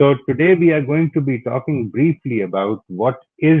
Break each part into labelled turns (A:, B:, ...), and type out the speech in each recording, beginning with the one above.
A: So today we are going to be talking briefly about what is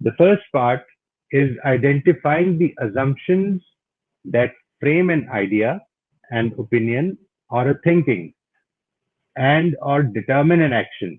A: The first part is identifying the assumptions that frame an idea, an opinion, or a thinking, and or determine an action.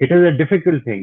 A: It is a difficult thing.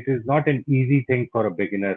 A: it is not an easy thing for a beginner.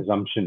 A: assumption.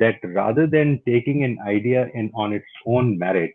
A: that rather than taking an idea on its own merit,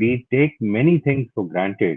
A: we take many things for granted.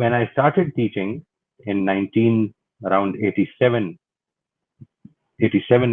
A: when I started teaching in 87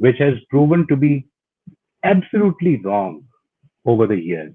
A: which has proven to be absolutely wrong over the years.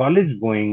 A: college going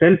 A: self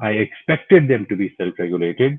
A: I expected them to be self regulated.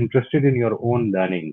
A: interested in your own learning.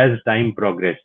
A: as time progressed.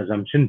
A: assumptions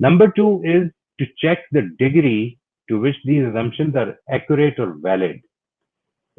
A: Number 2 is to check the degree to which these assumptions are accurate or valid.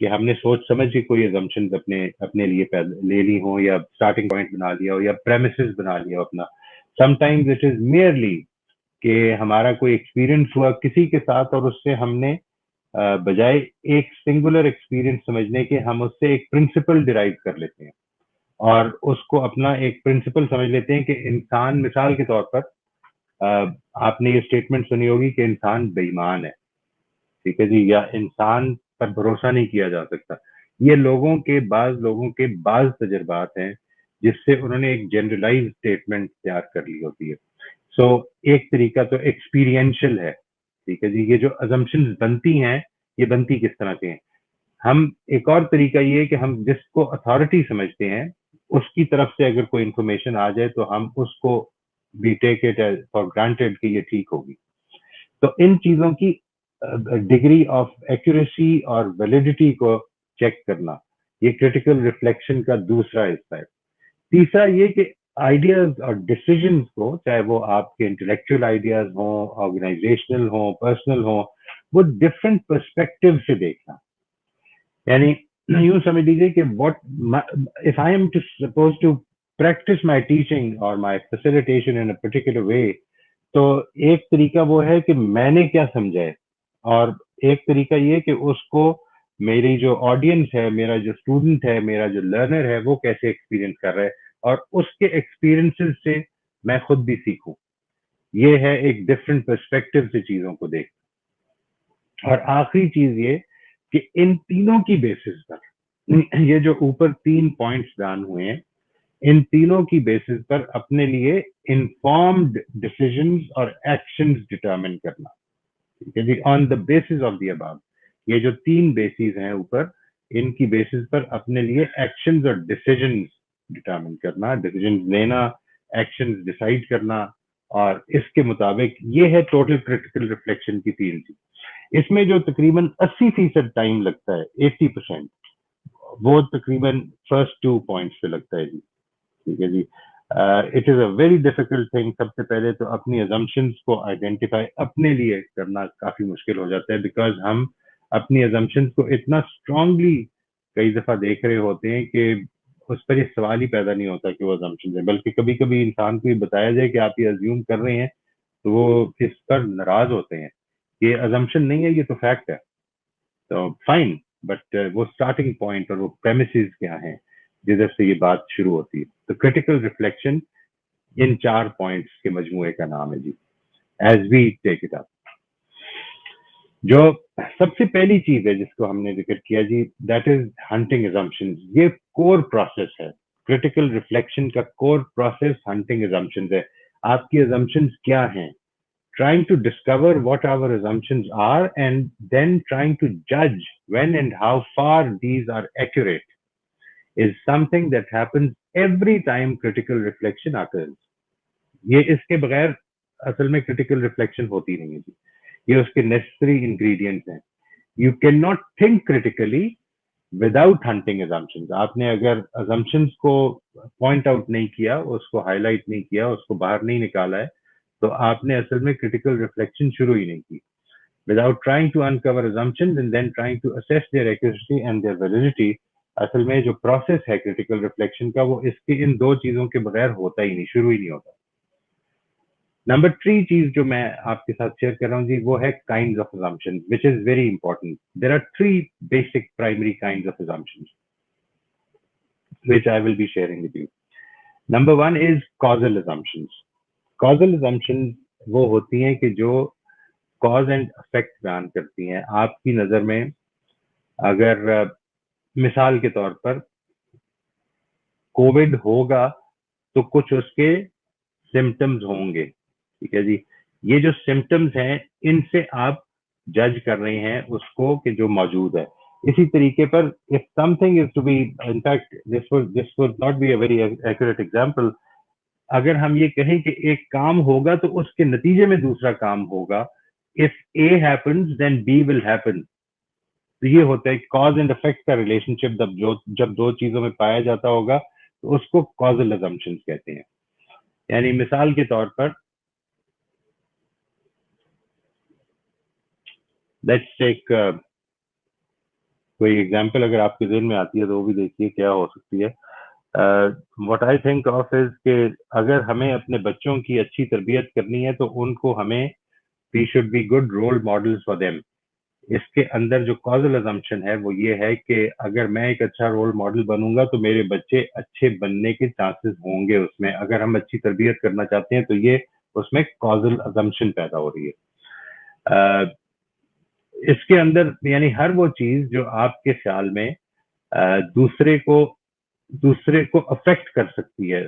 A: کہ ہم نے سوچ سمجھ کے کوئی assumptions اپنے لیے لے لی ہوں یا اسٹارٹنگ پوائنٹ بنا لیا ہو یا پریمیسز بنا لیا ہو اپنا. Some times it is merely کہ ہمارا کوئی ایکسپیرئنس ہوا کسی کے ساتھ اور اس سے ہم نے بجائے ایک سنگولر ایکسپیرئنس سمجھنے کے ہم اس سے ایک پرنسپل ڈرائیو کر لیتے ہیں اور اس کو اپنا ایک پرنسپل سمجھ لیتے ہیں کہ انسان, مثال کے طور پر آپ نے یہ اسٹیٹمنٹ سنی ہوگی کہ انسان بے ایمان ہے, ٹھیک ہے جی, یا انسان پر بھروسہ نہیں کیا جا سکتا. یہ بعض لوگوں کے بعض تجربات ہیں جس سے انہوں نے ایک جنرلائز اسٹیٹمنٹ تیار کر لی ہوتی ہے. سو ایک طریقہ تو ایکسپیرینشل ہے, ٹھیک ہے جی. یہ جو ازمپشنز بنتی ہیں یہ بنتی کس طرح سے ہیں. ہم ایک اور طریقہ یہ ہے کہ ہم جس کو اتھارٹی سمجھتے ہیں اس کی طرف سے اگر کوئی انفارمیشن آ جائے تو ہم اس کو بھی ٹیک اٹ فار گرانٹیڈ کہ یہ ٹھیک ہوگی. تو ان چیزوں کی ڈگری آف ایکوریسی اور ویلیڈیٹی کو چیک کرنا یہ کریٹیکل ریفلیکشن کا دوسرا حصہ ہے. تیسرا یہ کہ آئیڈیاز اور ڈیسیجنس کو, چاہے وہ آپ کے انٹلیکچوئل آئیڈیاز ہوں, آرگنائزیشنل ہوں, پرسنل ہوں, وہ ڈفرینٹ پرسپیکٹو سے دیکھنا. یعنی یوں سمجھ لیجیے کہ if I am supposed to practice my teaching or my facilitation in a particular way, تو ایک طریقہ وہ ہے کہ میں نے کیا سمجھا ہے, اور ایک طریقہ یہ کہ اس کو میری جو آڈینس ہے, میرا جو اسٹوڈنٹ ہے, میرا جو لرنر ہے, وہ کیسے ایکسپیرینس کر رہا ہے اور اس کے ایکسپیرینسز سے میں خود بھی سیکھوں. یہ ہے ایک ڈفرینٹ پرسپیکٹو سے چیزوں کو دیکھ. اور آخری چیز یہ کہ ان تینوں کی بیسس پر, یہ جو اوپر 3 پوائنٹس بیان ہوئے ہیں, ان تینوں کی بیسس پر اپنے لیے انفارمڈ ڈیسیژنز اور ایکشنز ڈٹرمن کرنا, ٹھیک ہے جی, آن دا بیسس آف دی اباو. یہ جو 3 بیسز ہیں اوپر, ان کی بیسس پر اپنے لیے ایکشنز اور ڈیسیژنز ڈٹرمن کرنا, ڈیسیژنز لینا, ایکشنز ڈیسائیڈ کرنا, اور اس کے مطابق یہ ہے ٹوٹل کریٹیکل ریفلیکشن کی تھیوری. اس میں جو تقریباً 80% ٹائم لگتا ہے, 80%, وہ تقریباً فرسٹ 2 پوائنٹس پہ لگتا ہے جی, ٹھیک ہے جی. It is a very difficult thing. سب سے پہلے تو اپنی ازمپشنس کو آئیڈینٹیفائی اپنے لیے کرنا کافی مشکل ہو جاتا ہے, بیکاز ہم اپنی ازمپشنس کو اتنا اسٹرانگلی کئی دفعہ دیکھ رہے ہوتے ہیں کہ اس پر یہ سوال ہی پیدا نہیں ہوتا کہ وہ ازمپشنز ہیں. بلکہ کبھی کبھی انسان کو یہ بتایا جائے کہ آپ یہ ازیوم کر رہے ہیں تو وہ اس پر ناراض ہوتے ہیں. یہ ازمپشن نہیں ہے, یہ تو فیکٹ ہے. تو فائن, بٹ وہ اسٹارٹنگ پوائنٹ اور وہ پریمیسز کیا ہیں جدھر سے یہ بات شروع ہوتی ہے. تو کریٹیکل ریفلیکشن ان 4 پوائنٹس کے مجموعے کا نام ہے جی, as we take it up. جو سب سے پہلی چیز ہے جس کو ہم نے ذکر کیا جی, دیٹ از ہنٹنگ ازمپشنز. یہ کور پروسیس ہے کریٹیکل ریفلیکشن کا. کور پروسیس ہنٹنگ ازمپشنز ہے. آپ کی ازمپشنز کیا ہیں, trying to discover what our assumptions are and then trying to judge when and how far these are accurate is something that happens every time critical reflection occurs. یہ اس کے بغیر اصل میں critical reflection ہوتی نہیں ہے جی. یہ اس کے necessary ingredients ہیں. You cannot think critically without hunting assumptions. آپ نے اگر assumptions کو point out نہیں کیا, اس کو highlight نہیں کیا, اس کو باہر نہیں نکالا ہے, تو آپ نے اصل میں critical reflection شروع ہی نہیں کی. Without trying to uncover assumptions and then trying to assess their accuracy and their validity, اصل میں جو پروسیس ہے critical reflection کا, وہ اس کی ان 2 چیزوں کے بغیر ہوتا ہی نہیں, شروع ہی نہیں ہوتا. نمبر 3 چیز جو میں آپ کے ساتھ شیئر کر رہا ہوں جی, وہ ہے kinds of assumptions, which is very important. There are 3 basic primary kinds of assumptions which I will be sharing with you. Number 1 is causal assumptions. Causal assumptions وہ ہوتی ہیں کہ جو cause and effect بیان کرتی ہیں. آپ کی نظر میں اگر مثال کے طور پر کووڈ ہوگا تو کچھ اس کے سمٹمز ہوں گے, ٹھیک ہے جی. یہ جو سمٹمز ہیں ان سے آپ جج کر رہے ہیں اس کو کہ جو موجود ہے. اسی طریقے پر if something is to be, in fact this would not be a very accurate example, اگر ہم یہ کہیں کہ ایک کام ہوگا تو اس کے نتیجے میں دوسرا کام ہوگا, if A happens then B will happen. تو یہ ہوتا ہے cause and effect کا ریلیشن شپ. جب 2 چیزوں میں پایا جاتا ہوگا تو اس کو causal assumptions کہتے ہیں. یعنی مثال کے طور پر let's take کوئی ایگزامپل اگر آپ کے ذہن میں آتی ہے تو وہ بھی دیکھیے کیا ہو سکتی ہے. واٹ آئی تھنک آف از کہ اگر ہمیں اپنے بچوں کی اچھی تربیت کرنی ہے تو ان کو ہمیں we should be good role models for them. اس کے اندر جو کازل ازمپشن ہے وہ یہ ہے کہ اگر میں ایک اچھا رول ماڈل بنوں گا تو میرے بچے اچھے بننے کے چانسز ہوں گے اس میں. اگر ہم اچھی تربیت کرنا چاہتے ہیں تو یہ اس میں کازل ازمپشن پیدا ہو رہی ہے. اس کے اندر یعنی ہر وہ چیز جو آپ کے خیال میں دوسرے کو افیکٹ کر سکتی ہے,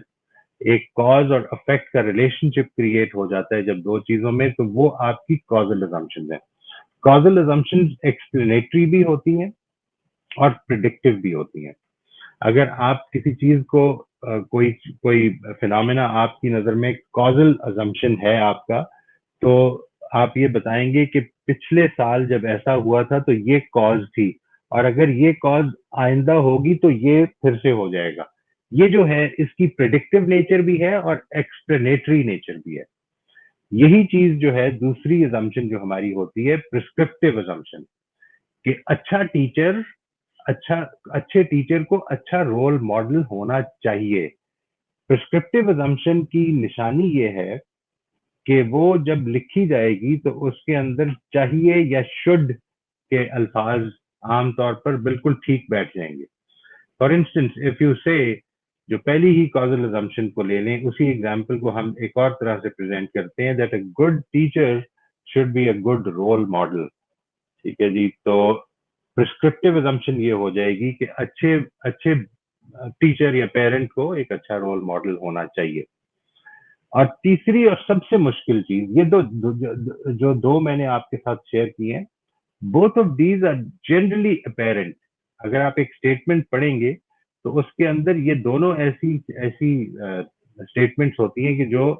A: ایک کاز اور افیکٹ کا ریلیشن شپ کریٹ ہو جاتا ہے جب دو چیزوں میں, تو وہ آپ کی کازل ازمپشن ہے. کازل ازمپشن ایکسپلینیٹری بھی ہوتی ہیں اور پریڈکٹیو بھی ہوتی ہیں. اگر آپ کسی چیز کو کوئی فینومینا آپ کی نظر میں کازل ازمپشن ہے آپ کا, تو آپ یہ بتائیں گے کہ پچھلے سال جب ایسا ہوا تھا تو یہ کاز تھی, اور اگر یہ کاز آئندہ ہوگی تو یہ پھر سے ہو جائے گا. یہ جو ہے اس کی پریڈکٹیو نیچر بھی ہے اور ایکسپلینیٹری نیچر بھی ہے. یہی چیز جو ہے دوسری ازمپشن جو ہماری ہوتی ہے پرسکرپٹیو ازمپشن, کہ اچھے ٹیچر کو اچھا رول ماڈل ہونا چاہیے. پرسکرپٹیو ازمپشن کی نشانی یہ ہے کہ وہ جب لکھی جائے گی تو اس کے اندر چاہیے یا شڈ کے الفاظ عام طور پر بالکل ٹھیک بیٹھ جائیں گے. فار انسٹنس اف یو سے جو پہلی ہی کازل ازمپشن کو لے لیں, اسی ایگزامپل کو ہم ایک اور طرح سے پریزنٹ کرتے ہیں that a good teacher should be a good role model. ٹھیک ہے جی, تو پرسکرپٹیو ازمپشن یہ ہو جائے گی کہ اچھے ٹیچر یا پیرنٹ کو ایک اچھا رول ماڈل ہونا چاہیے. اور تیسری اور سب سے مشکل چیز, یہ جو دو میں نے آپ کے ساتھ شیئر کی ہیں, both of these are generally apparent. اگر آپ ایک اسٹیٹمنٹ پڑھیں گے تو اس کے اندر یہ دونوں ایسی اسٹیٹمنٹس ہوتی ہیں کہ جو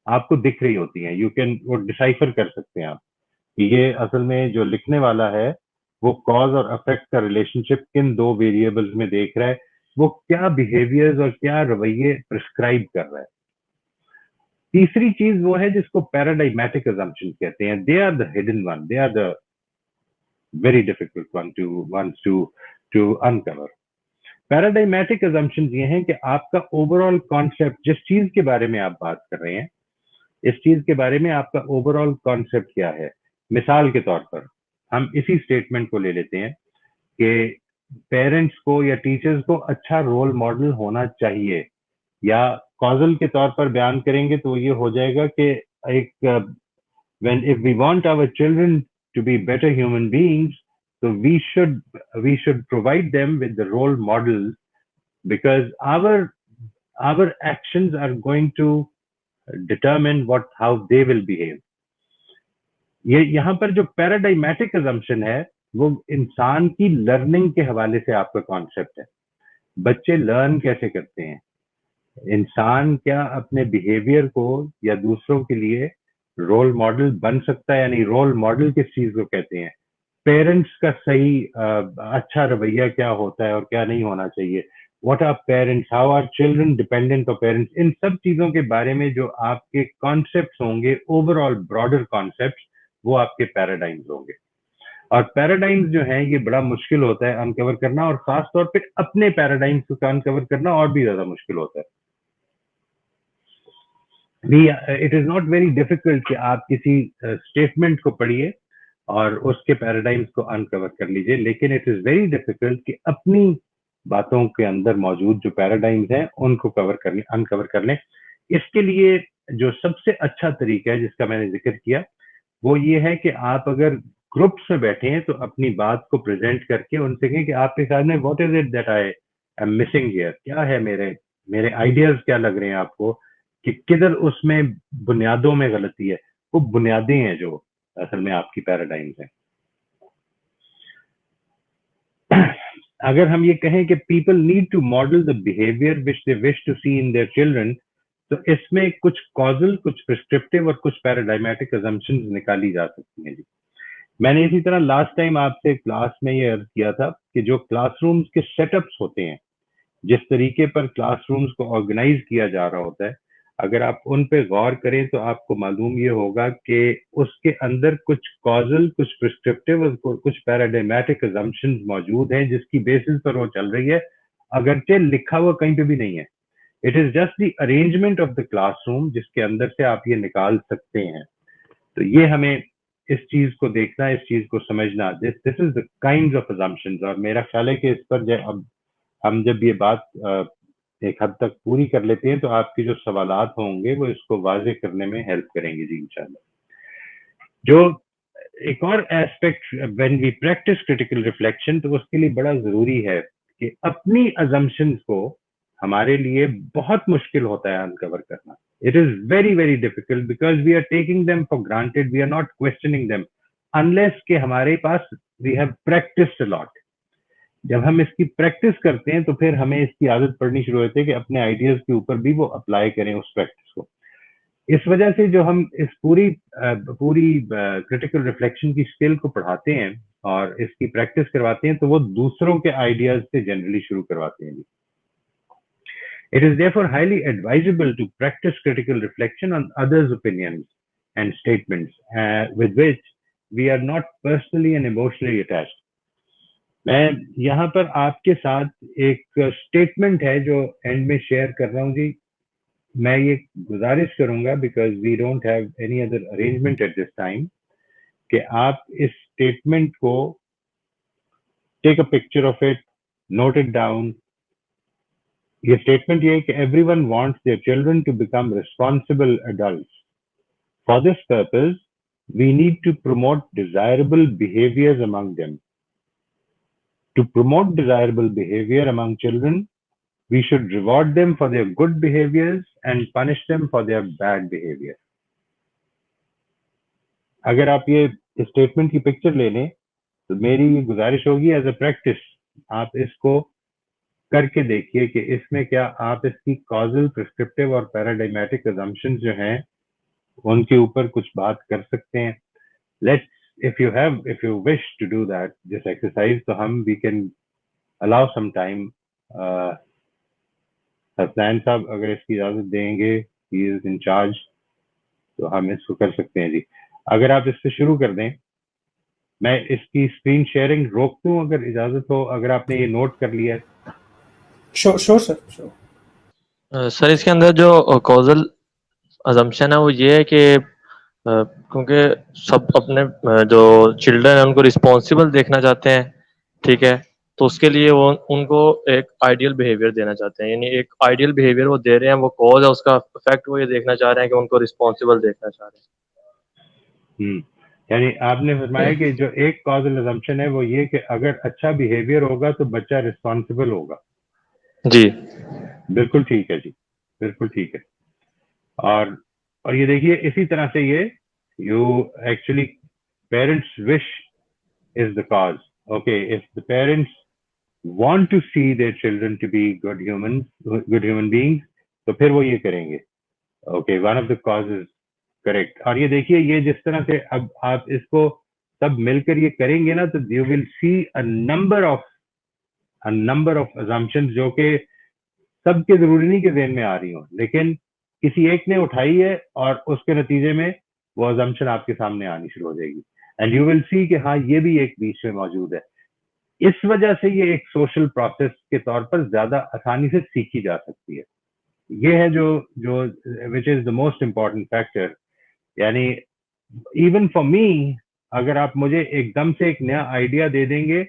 A: آپ کو دکھ رہی ہوتی ہیں. یو کین وہ ڈسائفر کر سکتے ہیں آپ کہ یہ اصل میں جو لکھنے والا ہے وہ کاز اور افیکٹ کا ریلیشن شپ کن دو ویریبلز میں دیکھ رہا ہے, وہ کیا بیہیویئرز اور کیا رویے پرسکرائب کر رہا ہے. تیسری چیز وہ ہے جس کو پیراڈائمیٹک ازمپشن کہتے ہیں. They are the hidden one, they are the very difficult one to uncover. Paradigmatic assumption یہ ہیں کہ آپ کا اوور آل کانسیپٹ, جس چیز کے بارے میں آپ بات کر رہے ہیں, اس چیز کے بارے میں آپ کا اوور آل کانسیپٹ کیا ہے. مثال کے طور پر ہم اسی اسٹیٹمنٹ کو لے لیتے ہیں کہ پیرنٹس کو یا ٹیچرز کو اچھا رول ماڈل ہونا چاہیے, یا کازل کے طور پر بیان کریں گے تو یہ ہو جائے گا کہ ایک if we want our children to be better human beings, so we should provide them with the role models, because our actions are going to determine how they will behave. یہاں پر جو پیراڈائمیٹک ازمپشن ہے وہ انسان کی learning کے حوالے سے آپ کا کانسیپٹ ہے. بچے لرن کیسے کرتے ہیں, انسان کیا اپنے بیہیویئر کو یا دوسروں کے لیے رول ماڈل بن سکتا ہے, یعنی رول ماڈل کس چیز کو کہتے ہیں, پیرنٹس کا صحیح اچھا رویہ کیا ہوتا ہے اور کیا نہیں ہونا چاہیے, what are parents, how are children dependent of parents. ان سب چیزوں کے بارے میں جو آپ کے کانسیپٹس ہوں گے, اوور آل براڈر کانسیپٹس, وہ آپ کے پیراڈائمز ہوں گے. اور پیراڈائمز جو ہیں یہ بڑا مشکل ہوتا ہے انکور کرنا, اور خاص طور پہ اپنے پیراڈائمز کو انکور کرنا اور بھی زیادہ مشکل ہوتا ہے. It is not very difficult کہ آپ کسی اسٹیٹمنٹ کو پڑھیے اور اس کے پیراڈائمز کو انکور کر لیجیے, لیکن اٹ از ویری ڈیفیکلٹ کہ اپنی باتوں کے اندر موجود جو پیراڈائمز ہیں ان کو انکور کر لیں. اس کے لیے جو سب سے اچھا طریقہ ہے جس کا میں نے ذکر کیا وہ یہ ہے کہ آپ اگر گروپس میں بیٹھے ہیں تو اپنی بات کو پریزنٹ کر کے ان سے کہیں کہ آپ کے خیال میں what is it that I am missing hair, کیا ہے میرے آئیڈیاز کیا لگ رہے ہیں آپ کو, کہ کدھر اس میں بنیادوں میں غلطی ہے. وہ بنیادیں ہیں جو اصل میں آپ کی پیراڈائمز ہیں. اگر ہم یہ کہیں کہ people need to model the behaviour which they wish to see in their children, تو اس میں کچھ کازل, کچھ پرسکرپٹیو اور کچھ پیراڈائمیٹک ازمپشنز نکالی جا سکتی ہیں. جی میں نے اسی طرح لاسٹ ٹائم آپ سے کلاس میں یہ عرض کیا تھا کہ جو کلاس رومز کے سیٹ اپس ہوتے ہیں, جس طریقے پر کلاس رومز کو آرگنائز کیا جا رہا ہوتا ہے, اگر آپ ان پہ غور کریں تو آپ کو معلوم یہ ہوگا کہ اس کے اندر کچھ کازل، کچھ پرسکرپٹیو اور کچھ پیراڈائمیٹک ازمپشنز موجود ہیں جس کی بیسس پر وہ چل رہی ہے، اگرچہ لکھا ہوا کہیں پہ بھی نہیں ہے. It is just the arrangement of the class room جس کے اندر سے آپ یہ نکال سکتے ہیں. تو یہ ہمیں اس چیز کو دیکھنا، اس چیز کو سمجھنا. دس is the kinds of assumptions. اور میرا خیال ہے کہ اس پر اب ہم جب یہ بات ایک حد تک پوری کر لیتے ہیں تو آپ کی جو سوالات ہوں گے وہ اس کو واضح کرنے میں ہیلپ کریں گے جی انشاءاللہ. جو ایک اور aspect when we practise critical reflection, تو اس کے لیے بڑا ضروری ہے کہ اپنی ازمپشنز کو ہمارے لیے بہت مشکل ہوتا ہے انکور کرنا. It is very, very difficult because we are taking them for granted. We are not questioning them unless کہ ہمارے پاس we have practiced a lot. جب ہم اس کی پریکٹس کرتے ہیں تو پھر ہمیں اس کی عادت پڑنی شروع ہوتی ہے کہ اپنے آئیڈیاز کے اوپر بھی وہ اپلائی کریں اس پریکٹس کو. اس وجہ سے جو ہم اس پوری کریٹیکل ریفلیکشن کی اسکل کو پڑھاتے ہیں اور اس کی پریکٹس کرواتے ہیں تو وہ دوسروں کے آئیڈیاز سے جنرلی شروع کرواتے ہیں. It is therefore highly advisable to practice critical reflection on others' opinions and statements with which we are not personally and emotionally attached. میں یہاں پر آپ کے ساتھ ایک اسٹیٹمنٹ ہے جو اینڈ میں شیئر کر رہا ہوں جی. میں یہ گزارش کروں گا because we don't have any other arrangement at this time کہ آپ اس اسٹیٹمنٹ کو take a picture of it, note it down. یہ اسٹیٹمنٹ یہ ہے کہ everyone wants their children to become responsible adults. For this purpose we need to promote desirable behaviours among them. To promote desirable behavior among children, we should reward them for their good behaviors and punish them for their bad behavior. اگر آپ یہ statement کی picture لے لیں تو میری یہ گزارش ہوگی ایز اے پریکٹس آپ اس کو کر کے دیکھیے کہ اس میں کیا آپ اس کی کازل، پرسکرپٹیو اور پیراڈائمیٹک ازمپشنز جو ہیں ان کے اوپر کچھ بات کر سکتے ہیں. Let's if you wish to do that this exercise, تو ہم we can allow some time. Hasnain صاحب اگر اس کی اجازت دیں گے، he is in charge، تو ہم اس کو کر سکتے ہیں جی. اگر آپ اس سے شروع کر دیں، میں اس کی اسکرین شیئرنگ روک دوں اگر اجازت ہو، اگر آپ نے یہ نوٹ کر لیا ہے.
B: شور
C: سر اس کے اندر جو کوزل ازمپشن ہے وہ یہ ہے کہ کیونکہ سب اپنے جو چلڈرن ہیں ان کو رسپانسبل دیکھنا چاہتے ہیں، ٹھیک ہے، تو اس کے لیے وہ ان کو ایک آئیڈیل بیہیویئر دینا چاہتے ہیں. یعنی ایک آئیڈیل بیہیویئر وہ دے رہے ہیں، وہ کوز ہے، اس کا افیکٹ وہ یہ دیکھنا چاہ رہے ہیں کہ ان کو رسپانسبل دیکھنا چاہ رہے ہیں.
A: یعنی آپ نے فرمایا کہ جو ایک کازل ازمپشن ہے وہ یہ کہ اگر اچھا بیہیویئر ہوگا تو بچہ رسپانسبل ہوگا.
C: جی
A: بالکل ٹھیک ہے جی، بالکل ٹھیک ہے. اور یہ دیکھیے اسی طرح سے یہ you actually parents wish is the cause. Okay, if the parents want to see their children to be good human beings تو پھر وہ یہ کریں گے. Okay, one of the cause is correct. اور یہ دیکھیے یہ جس طرح سے اب آپ اس کو سب مل کر یہ کریں گے نا تو you will see a number of assumptions جو کہ سب کے ضروری نہیں کہ ذہن میں آ رہی ہوں، لیکن کسی ایک نے اٹھائی ہے اور اس کے نتیجے میں وہ assumption آپ کے سامنے آنی شروع ہو جائے گی. اینڈ یو ول سی کہ ہاں یہ بھی ایک بیچ میں موجود ہے. اس وجہ سے یہ ایک سوشل پروسیس کے طور پر زیادہ آسانی سے سیکھی جا سکتی ہے. یہ ہے جو which is the most important factor. یعنی ایون فار می اگر آپ مجھے ایک دم سے ایک نیا آئیڈیا دے دیں گے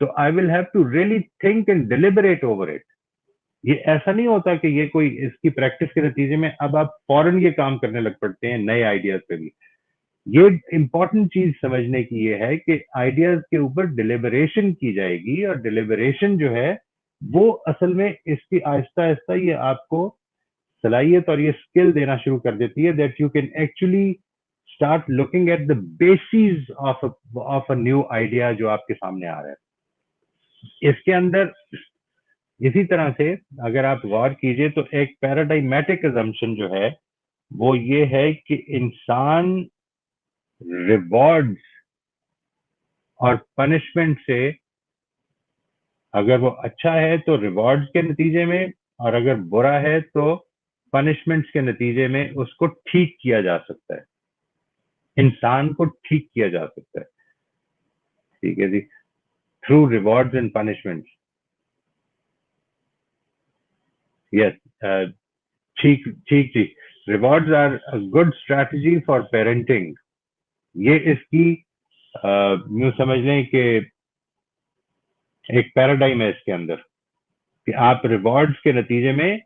A: تو I will have to really think and deliberate over it. یہ ایسا نہیں ہوتا کہ یہ کوئی اس کی پریکٹس کے نتیجے میں اب آپ فوراً یہ کام کرنے لگ پڑتے ہیں نئے آئیڈیاز پہ بھی. یہ امپورٹنٹ چیز سمجھنے کی یہ ہے کہ آئیڈیاز کے اوپر ڈیلیبریشن کی جائے گی، اور ڈیلیبریشن جو ہے وہ اصل میں اس کی آہستہ آہستہ یہ آپ کو صلاحیت اور یہ اسکل دینا شروع کر دیتی ہے that you can actually start looking at the basis of a new idea جو آپ کے سامنے آ رہا ہے. اس کے اندر اسی طرح سے اگر آپ غور کیجئے تو ایک پیراڈائمیٹک ازمپشن جو ہے وہ یہ ہے کہ انسان ریوارڈز اور پنشمنٹ سے اگر وہ اچھا ہے تو ریوارڈز کے نتیجے میں، اور اگر برا ہے تو پنشمنٹس کے نتیجے میں اس کو ٹھیک کیا جا سکتا ہے, انسان کو ٹھیک کیا جا سکتا ہے. ٹھیک ہے جی, through rewards and punishments. Yes, ٹھیک ٹھیک جی. Rewards are good strategy for parenting. یہ اس کی یوں سمجھ لیں کہ ایک پیراڈائم ہے اس کے اندر کہ آپ ریوارڈز کے نتیجے میں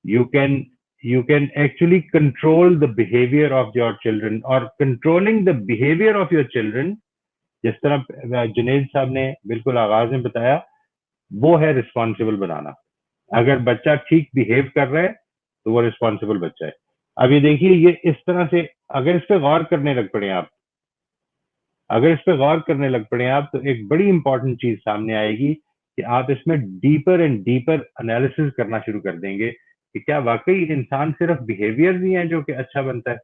A: you can actually control the behaviour of your children, اور controlling the behaviour of your children, جس طرح جنید صاحب نے بالکل آغاز میں بتایا, وہ ہے رسپانسبل بنانا. اگر بچہ ٹھیک بہیو کر رہا ہے تو وہ رسپانسبل بچہ ہے. اب یہ دیکھیے, یہ اس طرح سے اگر اس پہ غور کرنے لگ پڑے آپ, تو ایک بڑی امپورٹنٹ چیز سامنے آئے گی کہ آپ اس میں ڈیپر اینڈ ڈیپر انالیسس کرنا شروع کر دیں گے کہ کیا واقعی انسان صرف بہیویئر ہی ہیں جو کہ اچھا بنتا ہے.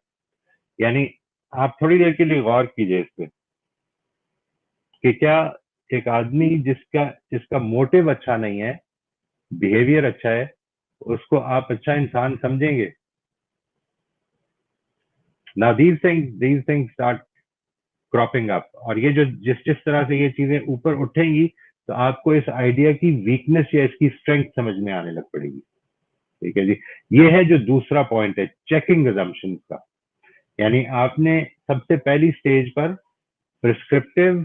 A: یعنی آپ تھوڑی دیر کے لیے غور کیجئے اس پہ کہ کیا ایک آدمی جس کا موٹیو اچھا نہیں ہے, بہیویئر اچھا ہے, اس کو آپ اچھا انسان سمجھیں گے؟ Now these things start cropping up, اور یہ جو جس طرح سے یہ چیزیں اوپر اٹھیں گی تو آپ کو اس آئیڈیا کی ویکنس یا اس کی اسٹرینتھ سمجھ میں آنے لگ پڑے گی. ٹھیک ہے جی, یہ ہے جو دوسرا پوائنٹ ہے چیکنگ assumptions کا. یعنی آپ نے سب سے پہلی سٹیج پر پرسکرپٹیو,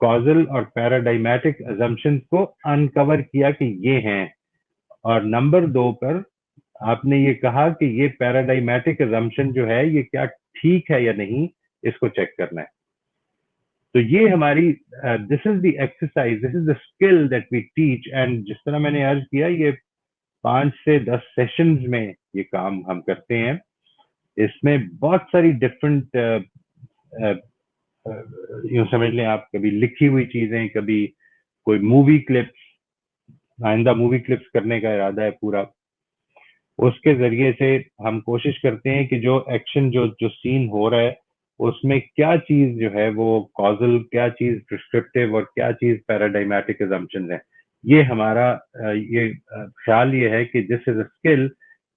A: کازل اور پیراڈائمیٹک assumptions کو انکور کیا کہ یہ ہیں, اور نمبر 2 پر آپ نے یہ کہا کہ یہ پیراڈائمیٹک assumption جو ہے یہ کیا ٹھیک ہے یا نہیں, اس کو چیک کرنا ہے. تو یہ ہماری this is the exercise, this is the skill that we teach. And جس طرح میں نے عرض کیا, یہ 5 سے 10 سیشنز میں یہ کام ہم کرتے ہیں. اس میں بہت ساری ڈفرینٹ یوں سمجھ لیں آپ, کبھی لکھی ہوئی چیزیں, کبھی کوئی مووی کلپس. آئندہ مووی کلپس کرنے کا ارادہ ہے پورا. اس کے ذریعے سے ہم کوشش کرتے ہیں کہ جو ایکشن جو سین ہو رہا ہے اس میں کیا چیز جو ہے وہ کازل, کیا چیز پرسکرپٹیو اور کیا چیز پیراڈائمیٹک assumptions ہیں. یہ ہمارا یہ خیال یہ ہے کہ this is a skill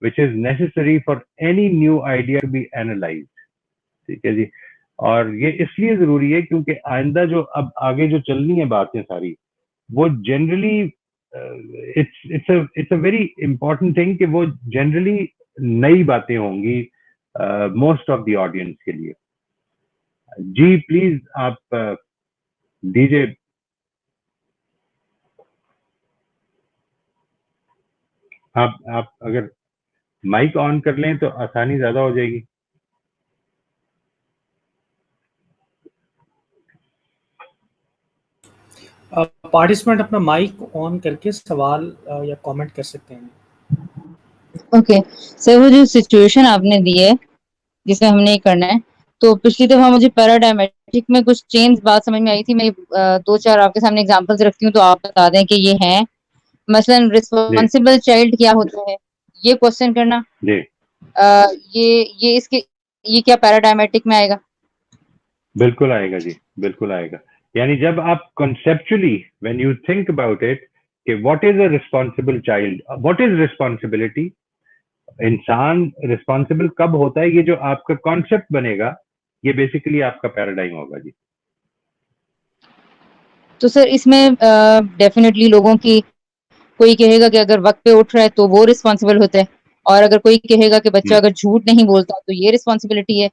A: which is necessary for any new idea to be analyzed. ٹھیک ہے جی, اور یہ اس لیے ضروری ہے کیونکہ آئندہ جو اب آگے جو چلنی ہے باتیں ساری, وہ generally it's a very important thing کہ وہ جنرلی نئی باتیں ہوں گی موسٹ آف دی آڈینس کے لیے. جی پلیز آپ دیجیے. آپ اگر مائک آن کر لیں تو آسانی زیادہ ہو جائے گی.
B: پارٹیسپینٹ اپنا مائک آن کر کے سوال یا کامنٹ کر سکتے ہیں.
D: اوکے سر, وہ جو سچویشن آپ نے دی ہے جس میں ہم نے یہ کرنا ہے, تو پچھلی دفعہ مجھے پیراڈائمیٹک میں کچھ چینج بات سمجھ میں آئی تھی. میں 2-4 آپ کے سامنے اگزامپلز رکھتی ہوں تو آپ بتا دیں کہ یہ ہیں. مثلا ریسپانسبل چائلڈ کیا ہوتا ہے, یہ کوشچن کرنا.
A: جی
D: یہ کیا پیراڈائمیٹک میں آئے گا؟ بالکل
A: آئے گا جی, بالکل آئے گا. یعنی جب آپ conceptually when you think about it کہ what is a responsible child, what is responsibility, انسان ریسپانسبل کب ہوتا ہے, یہ جو آپ کا کانسیپٹ بنے گا یہ بیسیکلی آپ کا پیراڈائم ہوگا جی.
D: تو سر اس میں ڈیفینیٹلی لوگوں کی کوئی کہے گا کہ اگر وقت پہ اٹھ رہا ہے تو وہ ریسپانسبل ہوتا ہے, اور اگر کوئی کہے گا کہ بچہ اگر جھوٹ نہیں بولتا تو یہ ریسپانسبلٹی ہے.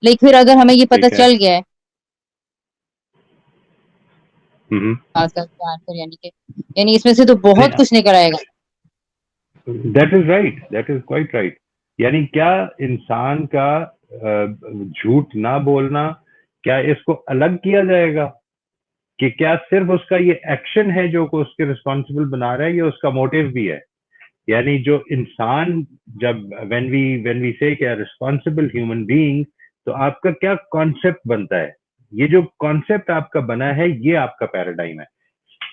D: لیکن پھر اگر ہمیں یہ پتہ چل گیا ہے یعنی اس میں سے تو بہت کچھ نکل آئے گا.
A: That is right, that is quite right. یعنی کیا انسان کا جھوٹ نہ بولنا, کیا اس کو الگ کیا جائے گا کہ کیا صرف اس کا یہ ایکشن ہے جو کو اس کے ریسپانسبل بنا رہا ہے, یا اس کا موٹیو بھی ہے؟ یعنی جو انسان جب وین وی سے کہ ریسپانسبل ہیومن بینگ, تو آپ کا کیا کانسیپٹ بنتا ہے, یہ جو کانسیپٹ آپ کا بنا ہے یہ آپ کا پیراڈائم ہے.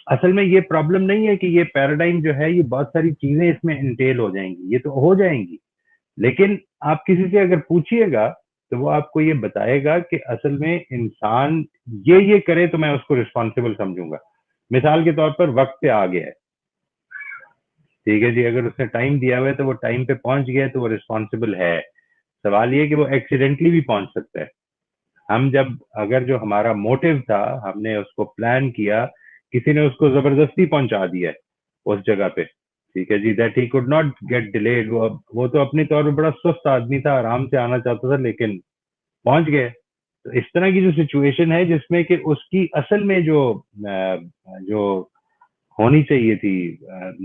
A: اصل میں یہ پرابلم نہیں ہے کہ یہ پیراڈائم جو ہے یہ بہت ساری چیزیں اس میں انٹیل ہو جائیں گی, یہ تو ہو جائیں گی, لیکن آپ کسی سے اگر پوچھیے گا تو وہ آپ کو یہ بتائے گا کہ اصل میں انسان یہ کرے تو میں اس کو رسپانسبل سمجھوں گا. مثال کے طور پر وقت پہ آ گیا ہے, ٹھیک ہے جی, اگر اس نے ٹائم دیا ہوا ہے تو وہ ٹائم پہ پہنچ گیا تو وہ رسپانسبل ہے. سوال یہ کہ وہ ایکسیڈنٹلی بھی پہنچ سکتا ہے. ہم جب اگر جو ہمارا موٹیو تھا, ہم نے اس کو پلان کیا, کسی نے اس کو زبردستی پہنچا دیا اس جگہ پہ, ٹھیک ہے جی, that he could not get delayed, وہ تو اپنی طور پہ بڑا سست آدمی تھا, آرام سے آنا چاہتا تھا, لیکن پہنچ گئے. تو اس طرح کی جو سچویشن ہے جس میں کہ اس کی اصل میں جو ہونی چاہیے تھی,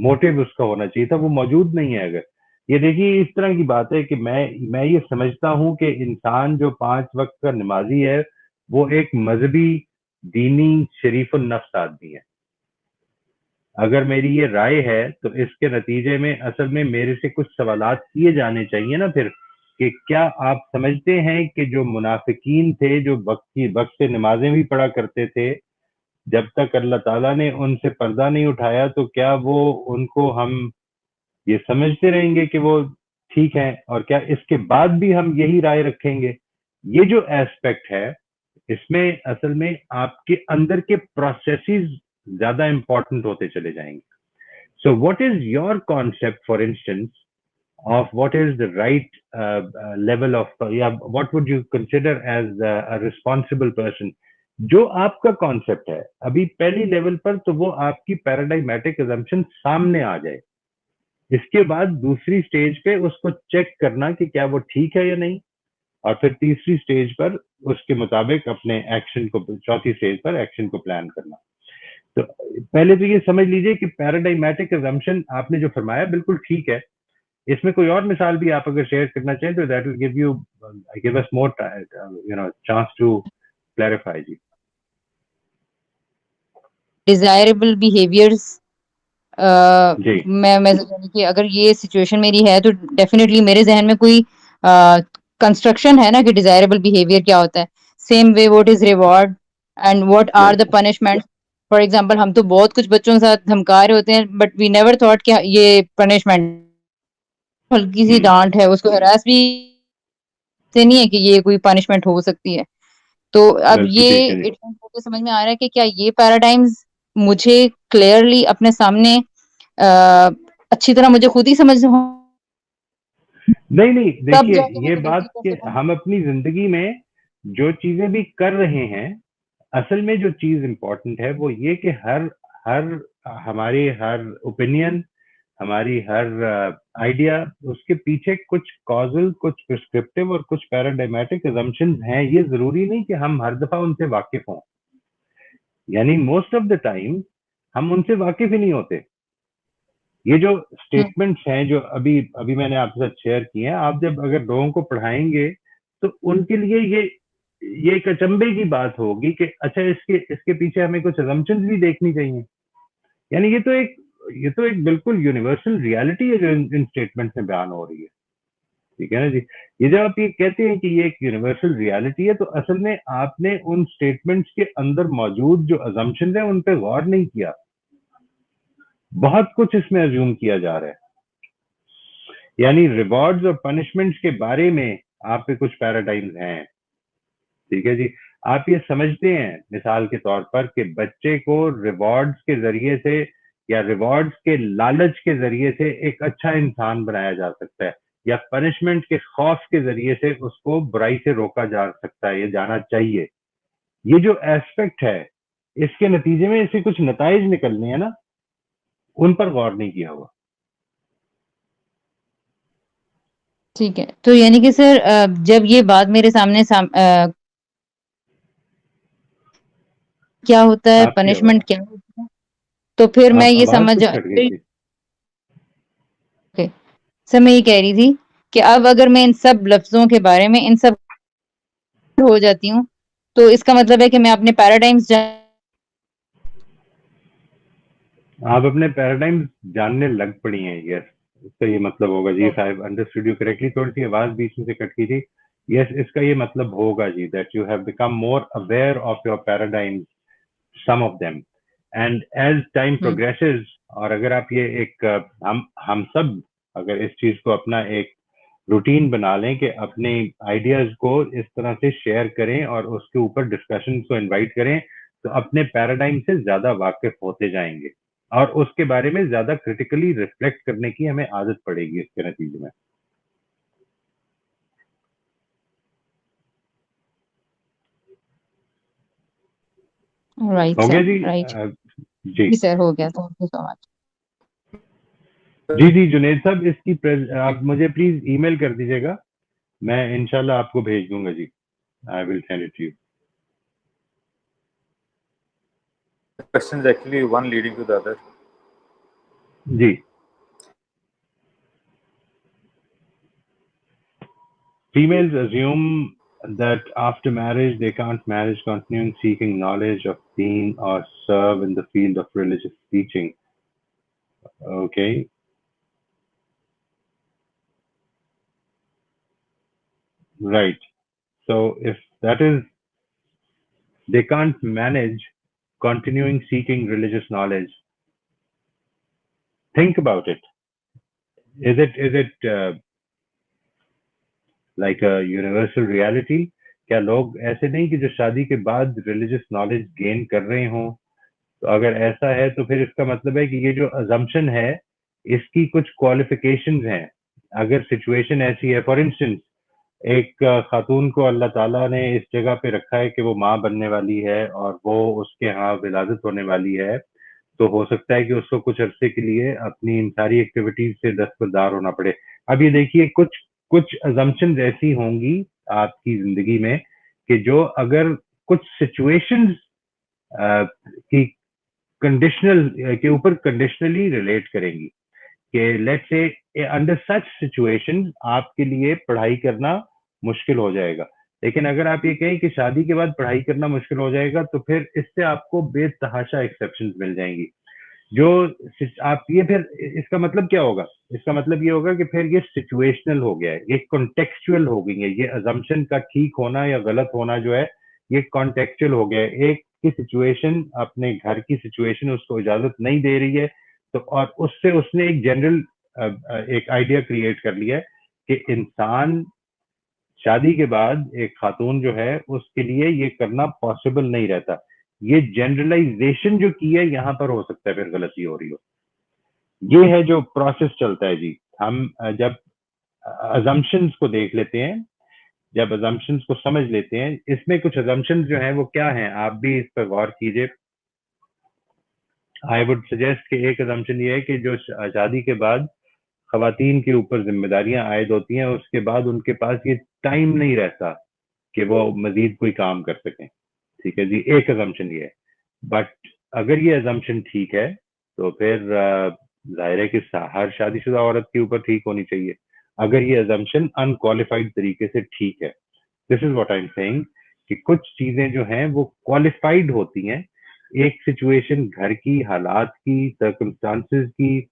A: موٹیو اس کا ہونا چاہیے تھا, وہ موجود نہیں ہے. اگر یہ دیکھیے اس طرح کی بات ہے کہ میں یہ سمجھتا ہوں کہ انسان جو 5 وقت کا نمازی ہے وہ ایک مذہبی, دینی, شریف النفس آدمی ہے. اگر میری یہ رائے ہے تو اس کے نتیجے میں اصل میں میرے سے کچھ سوالات کیے جانے چاہیے نا پھر, کہ کیا آپ سمجھتے ہیں کہ جو منافقین تھے, جو وقت سے نمازیں بھی پڑھا کرتے تھے, جب تک اللہ تعالیٰ نے ان سے پردہ نہیں اٹھایا, تو کیا وہ ان کو ہم یہ سمجھتے رہیں گے کہ وہ ٹھیک ہیں, اور کیا اس کے بعد بھی ہم یہی رائے رکھیں گے؟ یہ جو ایسپیکٹ ہے اس میں اصل میں آپ کے اندر کے پروسیسز زیادہ امپورٹنٹ ہوتے چلے جائیں گے. So what is your concept for instance of what is the right level of, what would you consider as a responsible person? جو آپ کا کانسیپٹ ہے ابھی پہلی لیول پر, تو وہ آپ کی پیراڈائمیٹک assumption سامنے آ جائے. اس کے بعد دوسری سٹیج پہ اس کو چیک کرنا کہ کیا وہ ٹھیک ہے یا نہیں, اور پھر تیسری سٹیج پر اس کے مطابق اپنے ایکشن کو, چوتھی سٹیج پر ایکشن کو پلان کرنا. تو پہلے تو یہ سمجھ لیجئے کہ پیراڈائمیٹک assumption آپ نے جو فرمایا بالکل ٹھیک ہے. اس میں کوئی اور مثال بھی آپ اگر شیئر کرنا چاہیں تو that will give us more chance to clarify جی.
D: ڈیزائربل بیہیویئرز, میں کہ اگر یہ سچویشن میری ہے تو ڈیفینیٹلی میرے ذہن میں کوئی کنسٹرکشن ہے نا کہ ڈیزائربل بیہیویئر کیا ہوتا ہے. Same way what is reward and what are the punishment. For example ہم تو بہت کچھ بچوں کے ساتھ دھمکا رہے ہوتے ہیں, بٹ وی نیور تھاٹ کہ یہ پنشمنٹ, ہلکی سی ڈانٹ ہے, اس کو ہراس بھی سے نہیں ہے کہ یہ کوئی پنشمنٹ ہو سکتی ہے. تو اب یہ سمجھ میں آ رہا ہے کہ کیا یہ پیراڈائمز مجھے کلیئرلی اپنے سامنے اچھی طرح مجھے خود ہی سمجھ ہوں.
A: نہیں, دیکھیے یہ بات کہ ہم اپنی زندگی میں جو چیزیں بھی کر رہے ہیں, اصل میں جو چیز امپورٹنٹ ہے وہ یہ کہ ہماری ہر اوپینین, ہماری ہر آئیڈیا, اس کے پیچھے کچھ کازل, کچھ پرسکرپٹیو اور کچھ پیراڈائمیٹک assumptions ہیں. یہ ضروری نہیں کہ ہم ہر دفعہ ان سے واقف ہوں, یعنی موسٹ آف دا ٹائم ہم ان سے واقف ہی نہیں ہوتے. یہ جو اسٹیٹمنٹس ہیں جو ابھی میں نے آپ کے ساتھ شیئر کی ہیں, آپ جب اگر لوگوں کو پڑھائیں گے تو ان کے لیے یہ ایک اچنبے کی بات ہوگی کہ اچھا اس کے پیچھے ہمیں کچھ assumptions بھی دیکھنی چاہیے. یعنی یہ تو ایک بالکل یونیورسل ریالٹی ہے جو ان اسٹیٹمنٹ میں بیان ہو رہی ہے, ٹھیک ہے نا جی. یہ جب آپ یہ کہتے ہیں کہ یہ ایک یونیورسل ریالٹی ہے, تو اصل میں آپ نے ان اسٹیٹمنٹس کے اندر موجود جو assumptions ہیں ان پہ غور نہیں کیا. بہت کچھ اس میں ازیوم کیا جا رہا ہے. یعنی ریوارڈز اور پنشمنٹس کے بارے میں آپ پہ کچھ پیراڈائمز ہیں, ٹھیک ہے جی. آپ یہ سمجھتے ہیں مثال کے طور پر کہ بچے کو ریوارڈز کے ذریعے سے یا ریوارڈز کے لالچ کے ذریعے سے ایک اچھا انسان بنایا جا سکتا ہے, یا پنشمنٹ کے خوف کے ذریعے سے اس کو برائی سے روکا جا سکتا ہے, یہ جانا چاہیے. یہ جو ایسپیکٹ ہے اس کے نتیجے میں اسے کچھ نتائج نکلنے ہیں نا, ان پر غور نہیں کیا ہوا.
D: ٹھیک ہے, تو یعنی کہ سر جب یہ بات میرے سامنے کیا ہوتا ہے, پنشمنٹ کیا ہوتا ہے, تو پھر میں یہ سمجھ سر میں یہ کہہ رہی تھی کہ اب اگر میں ان سب لفظوں کے بارے میں ان سب ہو جاتی ہوں تو اس کا مطلب ہے کہ میں اپنے پیراڈائمز
A: آپ اپنے پیراڈائمز جاننے لگ پڑی ہیں. یس, اس کا یہ مطلب ہوگا جی. if I understood you correctly, تھوڑی سی آواز بیچ میں سے کٹ کی تھی. یس, اس کا یہ مطلب ہوگا جی that you have become more aware of your paradigms, some of them, and as time progresses, اور اگر آپ یہ ایک ہم سب اگر اس چیز کو اپنا ایک روٹین بنا لیں کہ اپنے آئیڈیاز کو اس طرح سے شیئر کریں اور اس کے اوپر ڈسکشن کو انوائٹ کریں, تو اپنے پیراڈائم سے زیادہ واقف ہوتے جائیں گے. اور اس کے بارے میں زیادہ کرٹیکلی ریفلیکٹ کرنے کی ہمیں عادت پڑے گی اس کے نتیجے میں.
D: رائٹ
A: ہو گیا
D: سر،
A: جی؟
D: رائٹ
A: جی
D: جی سر، ہو گیا. تھینک یو سو مچ.
A: جی جنید صاحب، اس کی آپ مجھے پلیز ای میل کر دیجیے گا، میں انشاءاللہ آپ کو بھیج دوں گا جی. I will send it to you.
E: Questions actually one leading to the other.
A: جی. Females assume that after marriage they can't manage continuing seeking knowledge of deen or serve in the field of religious teaching. Okay. Right. So if that is, they can't manage continuing seeking religious knowledge, think about it. Is it like a universal reality? کیا لوگ ایسے نہیں کہ جو شادی کے بعد religious knowledge gain کر رہے ہوں؟ تو اگر ایسا ہے تو پھر اس کا مطلب ہے کہ یہ جو ازمپشن ہے اس کی کچھ کوالیفیکیشنز ہیں. اگر سچویشن ایسی ہے، فار انسٹنس ایک خاتون کو اللہ تعالیٰ نے اس جگہ پہ رکھا ہے کہ وہ ماں بننے والی ہے اور وہ اس کے ہاں ولادت ہونے والی ہے، تو ہو سکتا ہے کہ اس کو کچھ عرصے کے لیے اپنی ان ساری ایکٹیویٹیز سے دستبردار ہونا پڑے. اب یہ دیکھیے کچھ ازمپشنز ایسی ہوں گی آپ کی زندگی میں کہ جو اگر کچھ سچویشنز کی کنڈیشنل کے اوپر کنڈیشنلی ریلیٹ کریں گی کہ let's say under such situation آپ کے لیے پڑھائی کرنا مشکل ہو جائے گا. لیکن اگر آپ یہ کہیں کہ شادی کے بعد پڑھائی کرنا مشکل ہو جائے گا تو پھر اس سے آپ کو بے تحاشا ایکسیپشنز مل جائیں گی. جو آپ یہ پھر اس کا مطلب کیا ہوگا؟ اس کا مطلب یہ ہوگا کہ پھر یہ سچویشنل ہو گیا ہے، یہ کانٹیکسچوئل ہو گئی ہے. یہ ازمپشن کا ٹھیک ہونا یا غلط ہونا جو ہے یہ کانٹیکسچوئل ہو گیا ہے. ایک کی سچویشن، اپنے گھر کی سچویشن اس کو اجازت نہیں دے رہی ہے، تو اور اس سے اس نے ایک جنرل ایک آئیڈیا کریٹ کر لیا ہے کہ انسان شادی کے بعد ایک خاتون جو ہے اس کے لیے یہ کرنا پاسبل نہیں رہتا. یہ جنرلائزیشن جو کی ہے یہاں پر ہو سکتا ہے پھر غلطی ہو رہی ہو. یہ ہے جو پروسیس چلتا ہے جی. ہم جب ازمپشنز کو دیکھ لیتے ہیں، جب ازمپشنز کو سمجھ لیتے ہیں، اس میں کچھ ازمپشنز جو ہیں وہ کیا ہیں آپ بھی اس پر غور کیجئے. آئی وڈ سجیسٹ کہ ایک ازمپشن یہ ہے کہ جو شادی کے بعد خواتین کے اوپر ذمہ داریاں عائد ہوتی ہیں اس کے بعد ان کے پاس یہ ٹائم نہیں رہتا کہ وہ مزید کوئی کام کر سکیں. ٹھیک ہے جی، ایک ازمپشن یہ ہے. بٹ اگر یہ ازمپشن ٹھیک ہے تو پھر ظاہر ہے کہ ہر شادی شدہ عورت کے اوپر ٹھیک ہونی چاہیے. اگر یہ ازمپشن انکوالیفائڈ طریقے سے ٹھیک ہے، this is what I am seeing کہ کچھ چیزیں جو ہیں وہ کوالیفائڈ ہوتی ہیں. ایک سچویشن گھر کی، حالات کی، سرکمسٹانسز کی،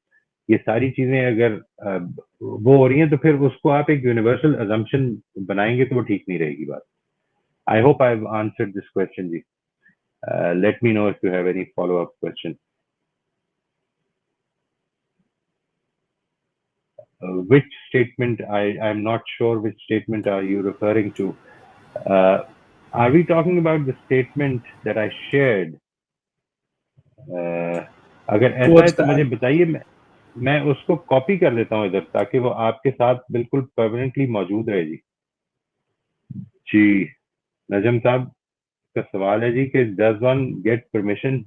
A: یہ ساری چیزیں اگر وہ ہو رہی ہیں تو پھر اس کو آپ ایک یونیورسل ازمپشن بنائیں گے تو وہ ٹھیک نہیں رہے گی بات. I hope I have answered this question جی. Let me know if you have any follow up question. Which statement? I'm not sure which statement are you referring to. Are we talking about the statement that I shared? اگر ایسا ہے تو مجھے بتائیے، میں اس کو copy کر لیتا ہوں ادھر تاکہ وہ آپ کے ساتھ بالکل پرماننٹلی موجود رہے جی. جی نجم صاحب کا سوال ہے جی کہ does one get permission؟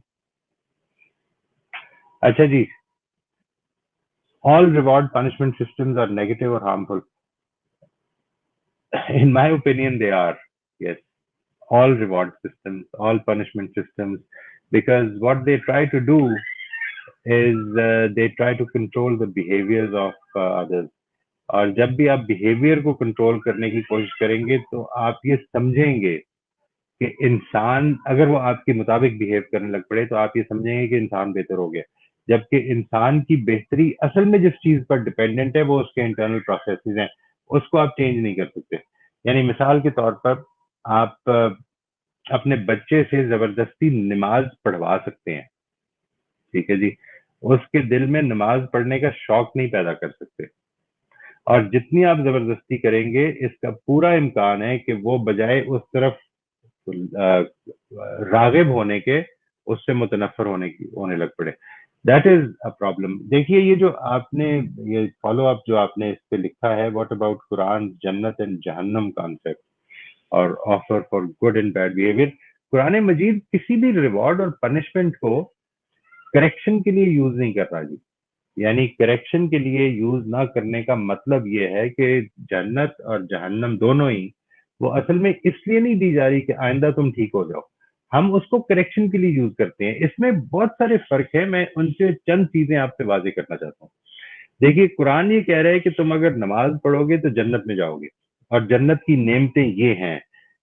A: اچھا جی، all reward punishment systems are negative or harmful? In my opinion they are, yes. All reward systems, all punishment systems, because what they try to do is they try to control the behaviors of others. اور جب بھی آپ behaviour کو control کرنے کی کوشش کریں گے تو آپ یہ سمجھیں گے کہ انسان اگر وہ آپ کے مطابق بیہیو کرنے لگ پڑے تو آپ یہ سمجھیں گے کہ انسان بہتر ہو گیا. جبکہ انسان کی بہتری اصل میں جس چیز پر ڈپینڈنٹ ہے وہ اس کے انٹرنل پروسیسز ہیں، اس کو آپ چینج نہیں کر سکتے. یعنی مثال کے طور پر آپ اپنے بچے سے زبردستی نماز پڑھوا سکتے ہیں، ٹھیک ہے جی، اس کے دل میں نماز پڑھنے کا شوق نہیں پیدا کر سکتے. اور جتنی آپ زبردستی کریں گے اس کا پورا امکان ہے کہ وہ بجائے اس طرف راغب ہونے کے اس سے متنفر ہونے لگ پڑے. That is a problem. دیکھیے یہ جو آپ نے یہ فالو اپ جو آپ نے اس پہ لکھا ہے what about قرآن جنت اینڈ جہنم کانسیپٹ اور offer for good and bad behaviour. Quran Majeed کسی بھی ریوارڈ اور پنشمنٹ کو کریکشن کے لیے یوز نہیں کر رہا جی. یعنی کریکشن کے لیے یوز نہ کرنے کا مطلب یہ ہے کہ جنت اور جہنم دونوں ہی وہ اصل میں اس لیے نہیں دی جا رہی کہ آئندہ تم ٹھیک ہو جاؤ, ہم اس کو کریکشن کے لیے یوز کرتے ہیں. اس میں بہت سارے فرق ہیں, میں ان سے چند چیزیں آپ سے واضح کرنا چاہتا ہوں. دیکھیے قرآن یہ کہہ رہا ہے کہ تم اگر نماز پڑھو گے تو جنت میں جاؤ گے اور جنت کی نعمتیں یہ ہیں,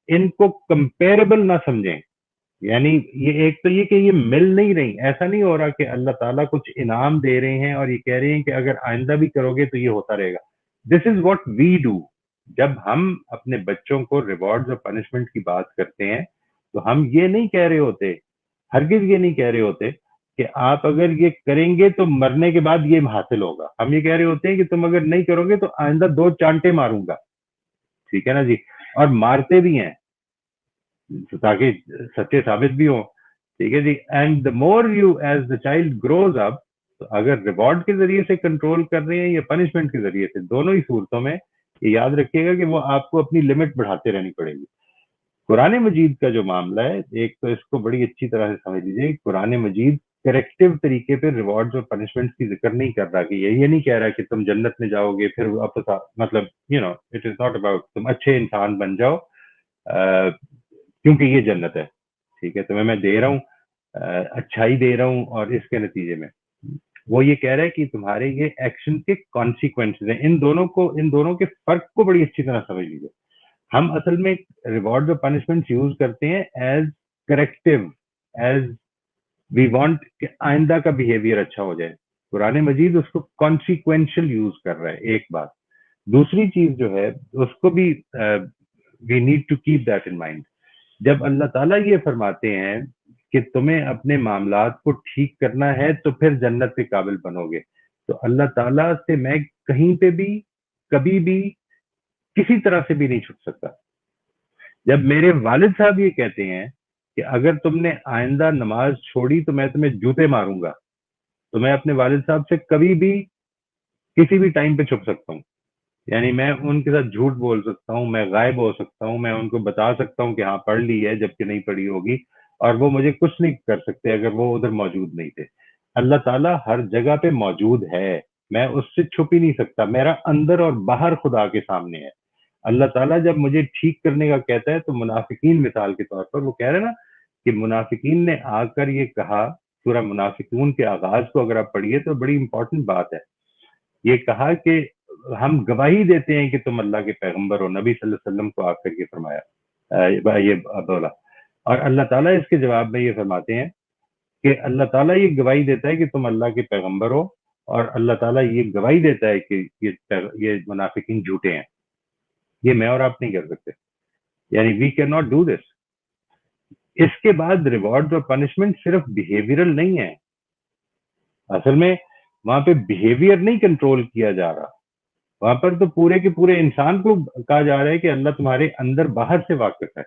A: ان کو کمپیریبل نہ سمجھیں. یعنی یہ ایک تو یہ کہ یہ مل نہیں رہی, ایسا نہیں ہو رہا کہ اللہ تعالیٰ کچھ انعام دے رہے ہیں اور یہ کہہ رہے ہیں کہ اگر آئندہ بھی کرو گے تو یہ ہوتا رہے گا. دس از واٹ وی ڈو. جب ہم اپنے بچوں کو ریوارڈز اور پنشمنٹ کی بات کرتے ہیں تو ہم یہ نہیں کہہ رہے ہوتے, ہرگز یہ نہیں کہہ رہے ہوتے کہ آپ اگر یہ کریں گے تو مرنے کے بعد یہ حاصل ہوگا. ہم یہ کہہ رہے ہوتے ہیں کہ تم اگر نہیں کرو گے تو آئندہ 2 چانٹے ماروں گا. ٹھیک ہے نا جی, اور مارتے بھی ہیں تاکہ سچے ثابت بھی ہوں. ٹھیک ہے جی. And the more you as the child grows up, تو اگر ریوارڈ کے ذریعے سے کنٹرول کر رہے ہیں یا پنشمنٹ کے ذریعے سے, دونوں ہی صورتوں میں یہ یاد رکھیے گا کہ وہ آپ کو اپنی لمٹ بڑھاتے رہنی پڑے گی. قرآن مجید کا جو معاملہ ہے, ایک تو اس کو بڑی اچھی طرح سے سمجھ لیجیے, قرآن مجید کریکٹیو طریقے پہ ریوارڈز اور پنشمنٹ کی ذکر نہیں کر رہا کہ یہ نہیں کہہ رہا کہ تم جنت میں جاؤ گے پھر واپس مطلب اٹ از ناٹ اباؤٹ تم اچھے انسان بن جاؤ کیونکہ یہ جنت ہے. ٹھیک ہے, تمہیں میں دے رہا ہوں, اچھائی دے رہا ہوں, اور اس کے نتیجے میں وہ یہ کہہ رہا ہے کہ تمہارے یہ ایکشن کے کانسیکوینسز ہیں. ان دونوں کے فرق کو بڑی اچھی طرح سمجھ لیجیے. ہم اصل میں ریوارڈ اور پنشمنٹ یوز کرتے ہیں as corrective, as we want کہ آئندہ کا بیہیویئر اچھا ہو جائے. قرآن مجید اس کو کانسیکوینشل یوز کر رہا ہے, ایک بات. دوسری چیز جو ہے اس کو بھی we need to keep that in mind. جب اللہ تعالیٰ یہ فرماتے ہیں کہ تمہیں اپنے معاملات کو ٹھیک کرنا ہے تو پھر جنت کے قابل بنو گے, تو اللہ تعالیٰ سے میں کہیں پہ بھی کبھی بھی کسی طرح سے بھی نہیں چھپ سکتا. جب میرے والد صاحب یہ کہتے ہیں کہ اگر تم نے آئندہ نماز چھوڑی تو میں تمہیں جوتے ماروں گا, تو میں اپنے والد صاحب سے کبھی بھی کسی بھی ٹائم پہ چھپ سکتا ہوں. یعنی میں ان کے ساتھ جھوٹ بول سکتا ہوں, میں غائب ہو سکتا ہوں, میں ان کو بتا سکتا ہوں کہ ہاں پڑھ لی ہے جبکہ نہیں پڑھی ہوگی, اور وہ مجھے کچھ نہیں کر سکتے اگر وہ ادھر موجود نہیں تھے. اللہ تعالیٰ ہر جگہ پہ موجود ہے, میں اس سے چھپ ہی نہیں سکتا. میرا اندر اور باہر خدا کے سامنے ہے. اللہ تعالیٰ جب مجھے ٹھیک کرنے کا کہتا ہے تو منافقین مثال کے طور پر وہ کہہ رہے ہیں نا کہ منافقین نے آ کر یہ کہا, سورہ منافقون کے آغاز کو اگر آپ پڑھیے تو بڑی امپورٹنٹ بات ہے. یہ کہا کہ ہم گواہی دیتے ہیں کہ تم اللہ کے پیغمبر ہو. نبی صلی اللہ علیہ وسلم کو آ کر یہ فرمایا, یہ بولا. اور اللہ تعالیٰ اس کے جواب میں یہ فرماتے ہیں کہ اللہ تعالیٰ یہ گواہی دیتا ہے کہ تم اللہ کے پیغمبر ہو, اور اللہ تعالیٰ یہ گواہی دیتا ہے کہ یہ منافقین جھوٹے ہیں. یہ میں اور آپ نہیں کر سکتے. یعنی we can not do this. اس کے بعد ریوارڈ اور پنشمنٹ صرف بیہیویئرل نہیں ہے. اصل میں وہاں پہ بیہیویئر نہیں کنٹرول کیا جا رہا, وہاں پر تو پورے کے پورے انسان کو کہا جا رہا ہے کہ اللہ تمہارے اندر باہر سے واقف ہے.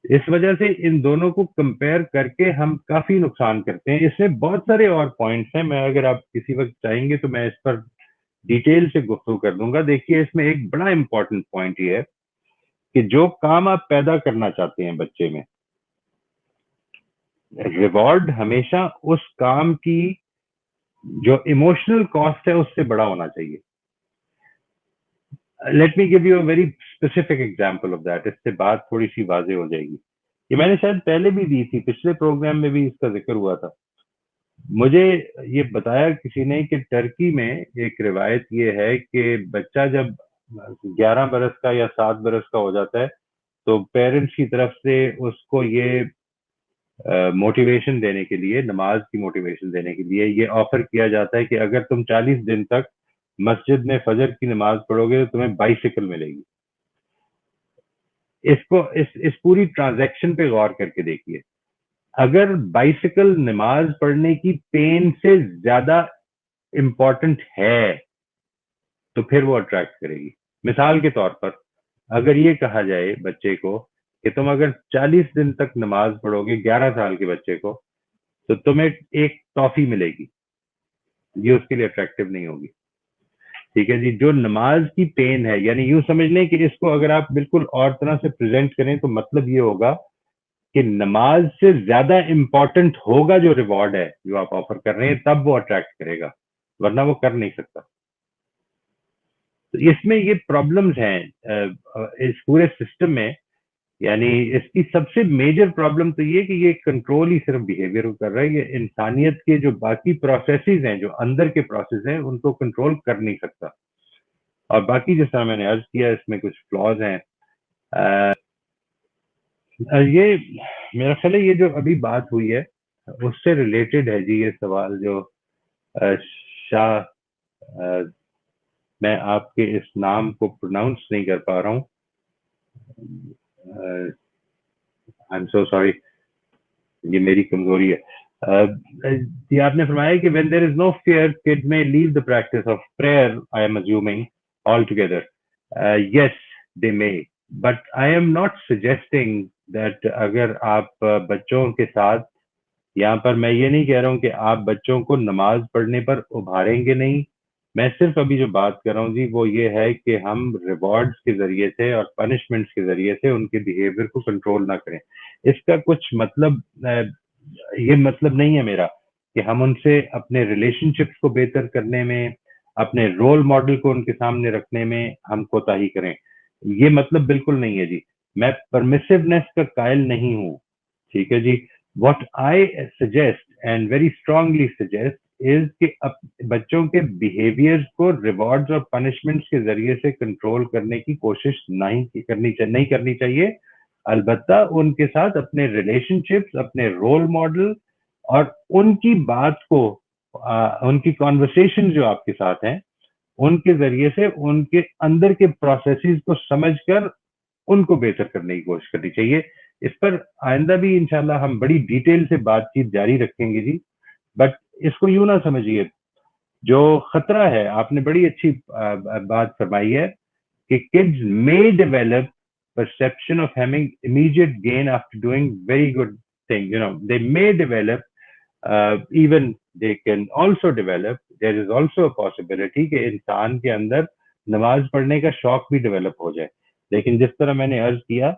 A: اس وجہ سے ان دونوں کو کمپیئر کر کے ہم کافی نقصان کرتے ہیں. اس میں بہت سارے اور پوائنٹس ہیں, میں اگر آپ کسی وقت چاہیں گے تو میں اس پر ڈیٹیل سے گفتگو کر دوں گا. دیکھیے اس میں ایک بڑا امپورٹنٹ پوائنٹ یہ ہے کہ جو کام آپ پیدا کرنا چاہتے ہیں بچے میں, ریوارڈ ہمیشہ اس کام کی جو ایموشنل کاسٹ ہے اس سے بڑا ہونا چاہیے. Let me give you a very specific example of that. اس سے بات تھوڑی سی واضح ہو جائے گی. یہ میں نے شاید پہلے بھی دی تھی, پچھلے پروگرام میں بھی اس کا ذکر ہوا تھا. مجھے یہ بتایا کسی نے کہ ٹرکی میں ایک روایت یہ ہے کہ بچہ جب 11 برس کا یا 7 برس کا ہو جاتا ہے تو پیرنٹس کی طرف سے اس کو یہ موٹیویشن دینے کے لیے, نماز کی موٹیویشن دینے کے لیے یہ آفر کیا جاتا ہے کہ اگر تم 40 دن تک مسجد میں فجر کی نماز پڑھو گے تو تمہیں بائیسیکل ملے گی. اس پوری ٹرانزیکشن پہ غور کر کے دیکھیے. اگر بائیسیکل نماز پڑھنے کی پین سے زیادہ امپورٹنٹ ہے تو پھر وہ اٹریکٹ کرے گی. مثال کے طور پر اگر یہ کہا جائے بچے کو کہ تم اگر 40 دن تک نماز پڑھو گے, 11 سال کے بچے کو, تو تمہیں ایک ٹافی ملے گی, یہ اس کے لیے اٹریکٹیو نہیں ہوگی. ٹھیک ہے جی. جو نماز کی پین ہے, یعنی یوں سمجھ لیں کہ اس کو اگر آپ بالکل اور طرح سے پریزنٹ کریں تو مطلب یہ ہوگا کہ نماز سے زیادہ امپورٹنٹ ہوگا جو ریوارڈ ہے جو آپ آفر کر رہے ہیں, تب وہ اٹریکٹ کرے گا, ورنہ وہ کر نہیں سکتا. تو اس میں یہ پرابلمز ہیں اس پورے سسٹم میں. یعنی اس کی سب سے میجر پرابلم تو یہ کہ یہ کنٹرول ہی صرف بیہیویئر کو کر رہا ہے, یہ انسانیت کے جو باقی پروسیسز ہیں, جو اندر کے پروسیس ہیں, ان کو کنٹرول کر نہیں سکتا. اور باقی جس طرح میں نے عرض کیا اس میں کچھ فلاز ہیں. یہ میرا خیال ہے یہ جو ابھی بات ہوئی ہے اس سے ریلیٹڈ ہے جی یہ سوال جو شاہ, میں آپ کے اس نام کو پروناؤنس نہیں کر پا رہا ہوں, آئی ایم سو سوری, یہ میری کمزوری ہے. جی آپ نے فرمایا کہ when there is no fear kid may leave the practice of prayer, I am assuming altogether. Yes, they may, but I am not suggesting that اگر آپ بچوں کے ساتھ, یہاں پر میں یہ نہیں کہہ رہا ہوں کہ آپ بچوں کو نماز پڑھنے پر ابھاریں گے نہیں. میں صرف ابھی جو بات کر رہا ہوں جی وہ یہ ہے کہ ہم ریوارڈز کے ذریعے سے اور پنشمنٹس کے ذریعے سے ان کے بیہیویئر کو کنٹرول نہ کریں. اس کا کچھ مطلب, یہ مطلب نہیں ہے میرا کہ ہم ان سے اپنے ریلیشن شپس کو بہتر کرنے میں, اپنے رول ماڈل کو ان کے سامنے رکھنے میں ہم کوتاہی کریں. یہ مطلب بالکل نہیں ہے جی. میں پرمیسونیس کا قائل نہیں ہوں. ٹھیک ہے جی. What I suggest and very strongly suggest is کہ بچوں کے بیہیویئر کو ریوارڈز اور پنشمنٹس کے ذریعے سے کنٹرول کرنے کی کوشش نہیں کرنی چاہیے. البتہ ان کے ساتھ اپنے ریلیشن شپس, اپنے رول ماڈل اور ان کی بات کو, ان کی کانورسیشن جو آپ کے ساتھ ہیں ان کے ذریعے سے ان کے اندر کے پروسیسز کو سمجھ کر ان کو بہتر کرنے کی کوشش کرنی چاہیے. اس پر آئندہ بھی انشاءاللہ ہم بڑی ڈیٹیل سے بات چیت جاری رکھیں گے جی. بٹ اس کو یوں نہ سمجھیے, جو خطرہ ہے, آپ نے بڑی اچھی بات فرمائی ہے کہ kids may develop perception of having immediate gain after doing very good thing. They may develop, even they can also develop, there is also a possibility کہ انسان کے اندر نماز پڑھنے کا شوق بھی ڈیولپ ہو جائے. لیکن جس طرح میں نے عرض کیا,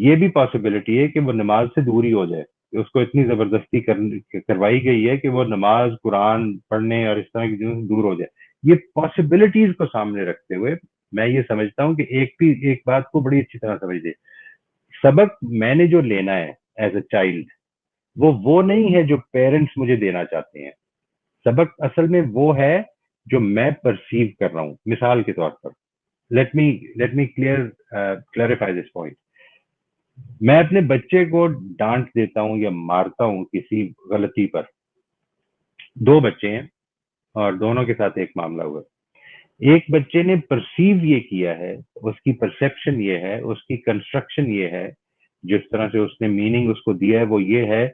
A: یہ بھی پاسبلٹی ہے کہ وہ نماز سے دور ہی ہو جائے, اس کو اتنی زبردستی کروائی گئی ہے کہ وہ نماز, قرآن پڑھنے اور اس طرح کی چیزوں سے دور ہو جائے. یہ پاسبلٹیز کو سامنے رکھتے ہوئے میں یہ سمجھتا ہوں کہ ایک بات کو بڑی اچھی طرح سمجھ دے. سبق میں نے جو لینا ہے ایز اے چائلڈ, وہ نہیں ہے جو پیرنٹس مجھے دینا چاہتے ہیں. سبق اصل میں وہ ہے جو میں پرسیو کر رہا ہوں. مثال کے طور پر let me clarify this point. میں اپنے بچے کو ڈانٹ دیتا ہوں یا مارتا ہوں کسی غلطی پر. 2 بچے ہیں اور دونوں کے ساتھ ایک معاملہ ہوا. ایک بچے نے پرسیو یہ کیا ہے, اس کی پرسیپشن یہ ہے, اس کی کنسٹرکشن یہ ہے, جس طرح سے اس نے میننگ اس کو دیا ہے وہ یہ ہے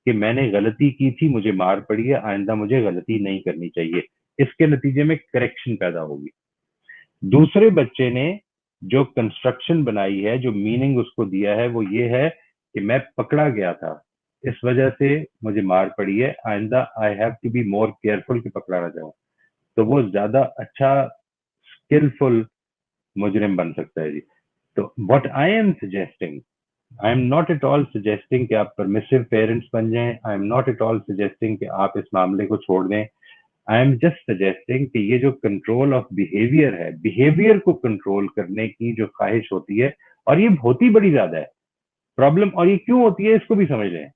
A: کہ میں نے غلطی کی تھی, مجھے مار پڑی ہے, آئندہ مجھے غلطی نہیں کرنی چاہیے. اس کے نتیجے میں کریکشن پیدا ہوگی. دوسرے بچے نے جو کنسٹرکشن بنائی ہے, جو میننگ اس کو دیا ہے وہ یہ ہے کہ میں پکڑا گیا تھا, اس وجہ سے مجھے مار پڑی ہے, آئندہ I have to be more careful کہ پکڑا نہ جاؤں. تو وہ زیادہ اچھا اسکلفل مجرم بن سکتا ہے جی. تو what I am suggesting, I am not at all suggesting کہ آپ پرمیسو پیرنٹس بن جائیں. I am not at all suggesting کہ آپ اس معاملے کو چھوڑ دیں. آئی ایم جسٹ سجیسٹنگ کہ یہ جو کنٹرول آف بیہیویئر ہے, بیہیویئر کو کنٹرول کرنے کی جو خواہش ہوتی ہے, اور یہ ہوتی بڑی زیادہ ہے پرابلم, اور یہ کیوں ہوتی ہے اس کو بھی سمجھ لیں.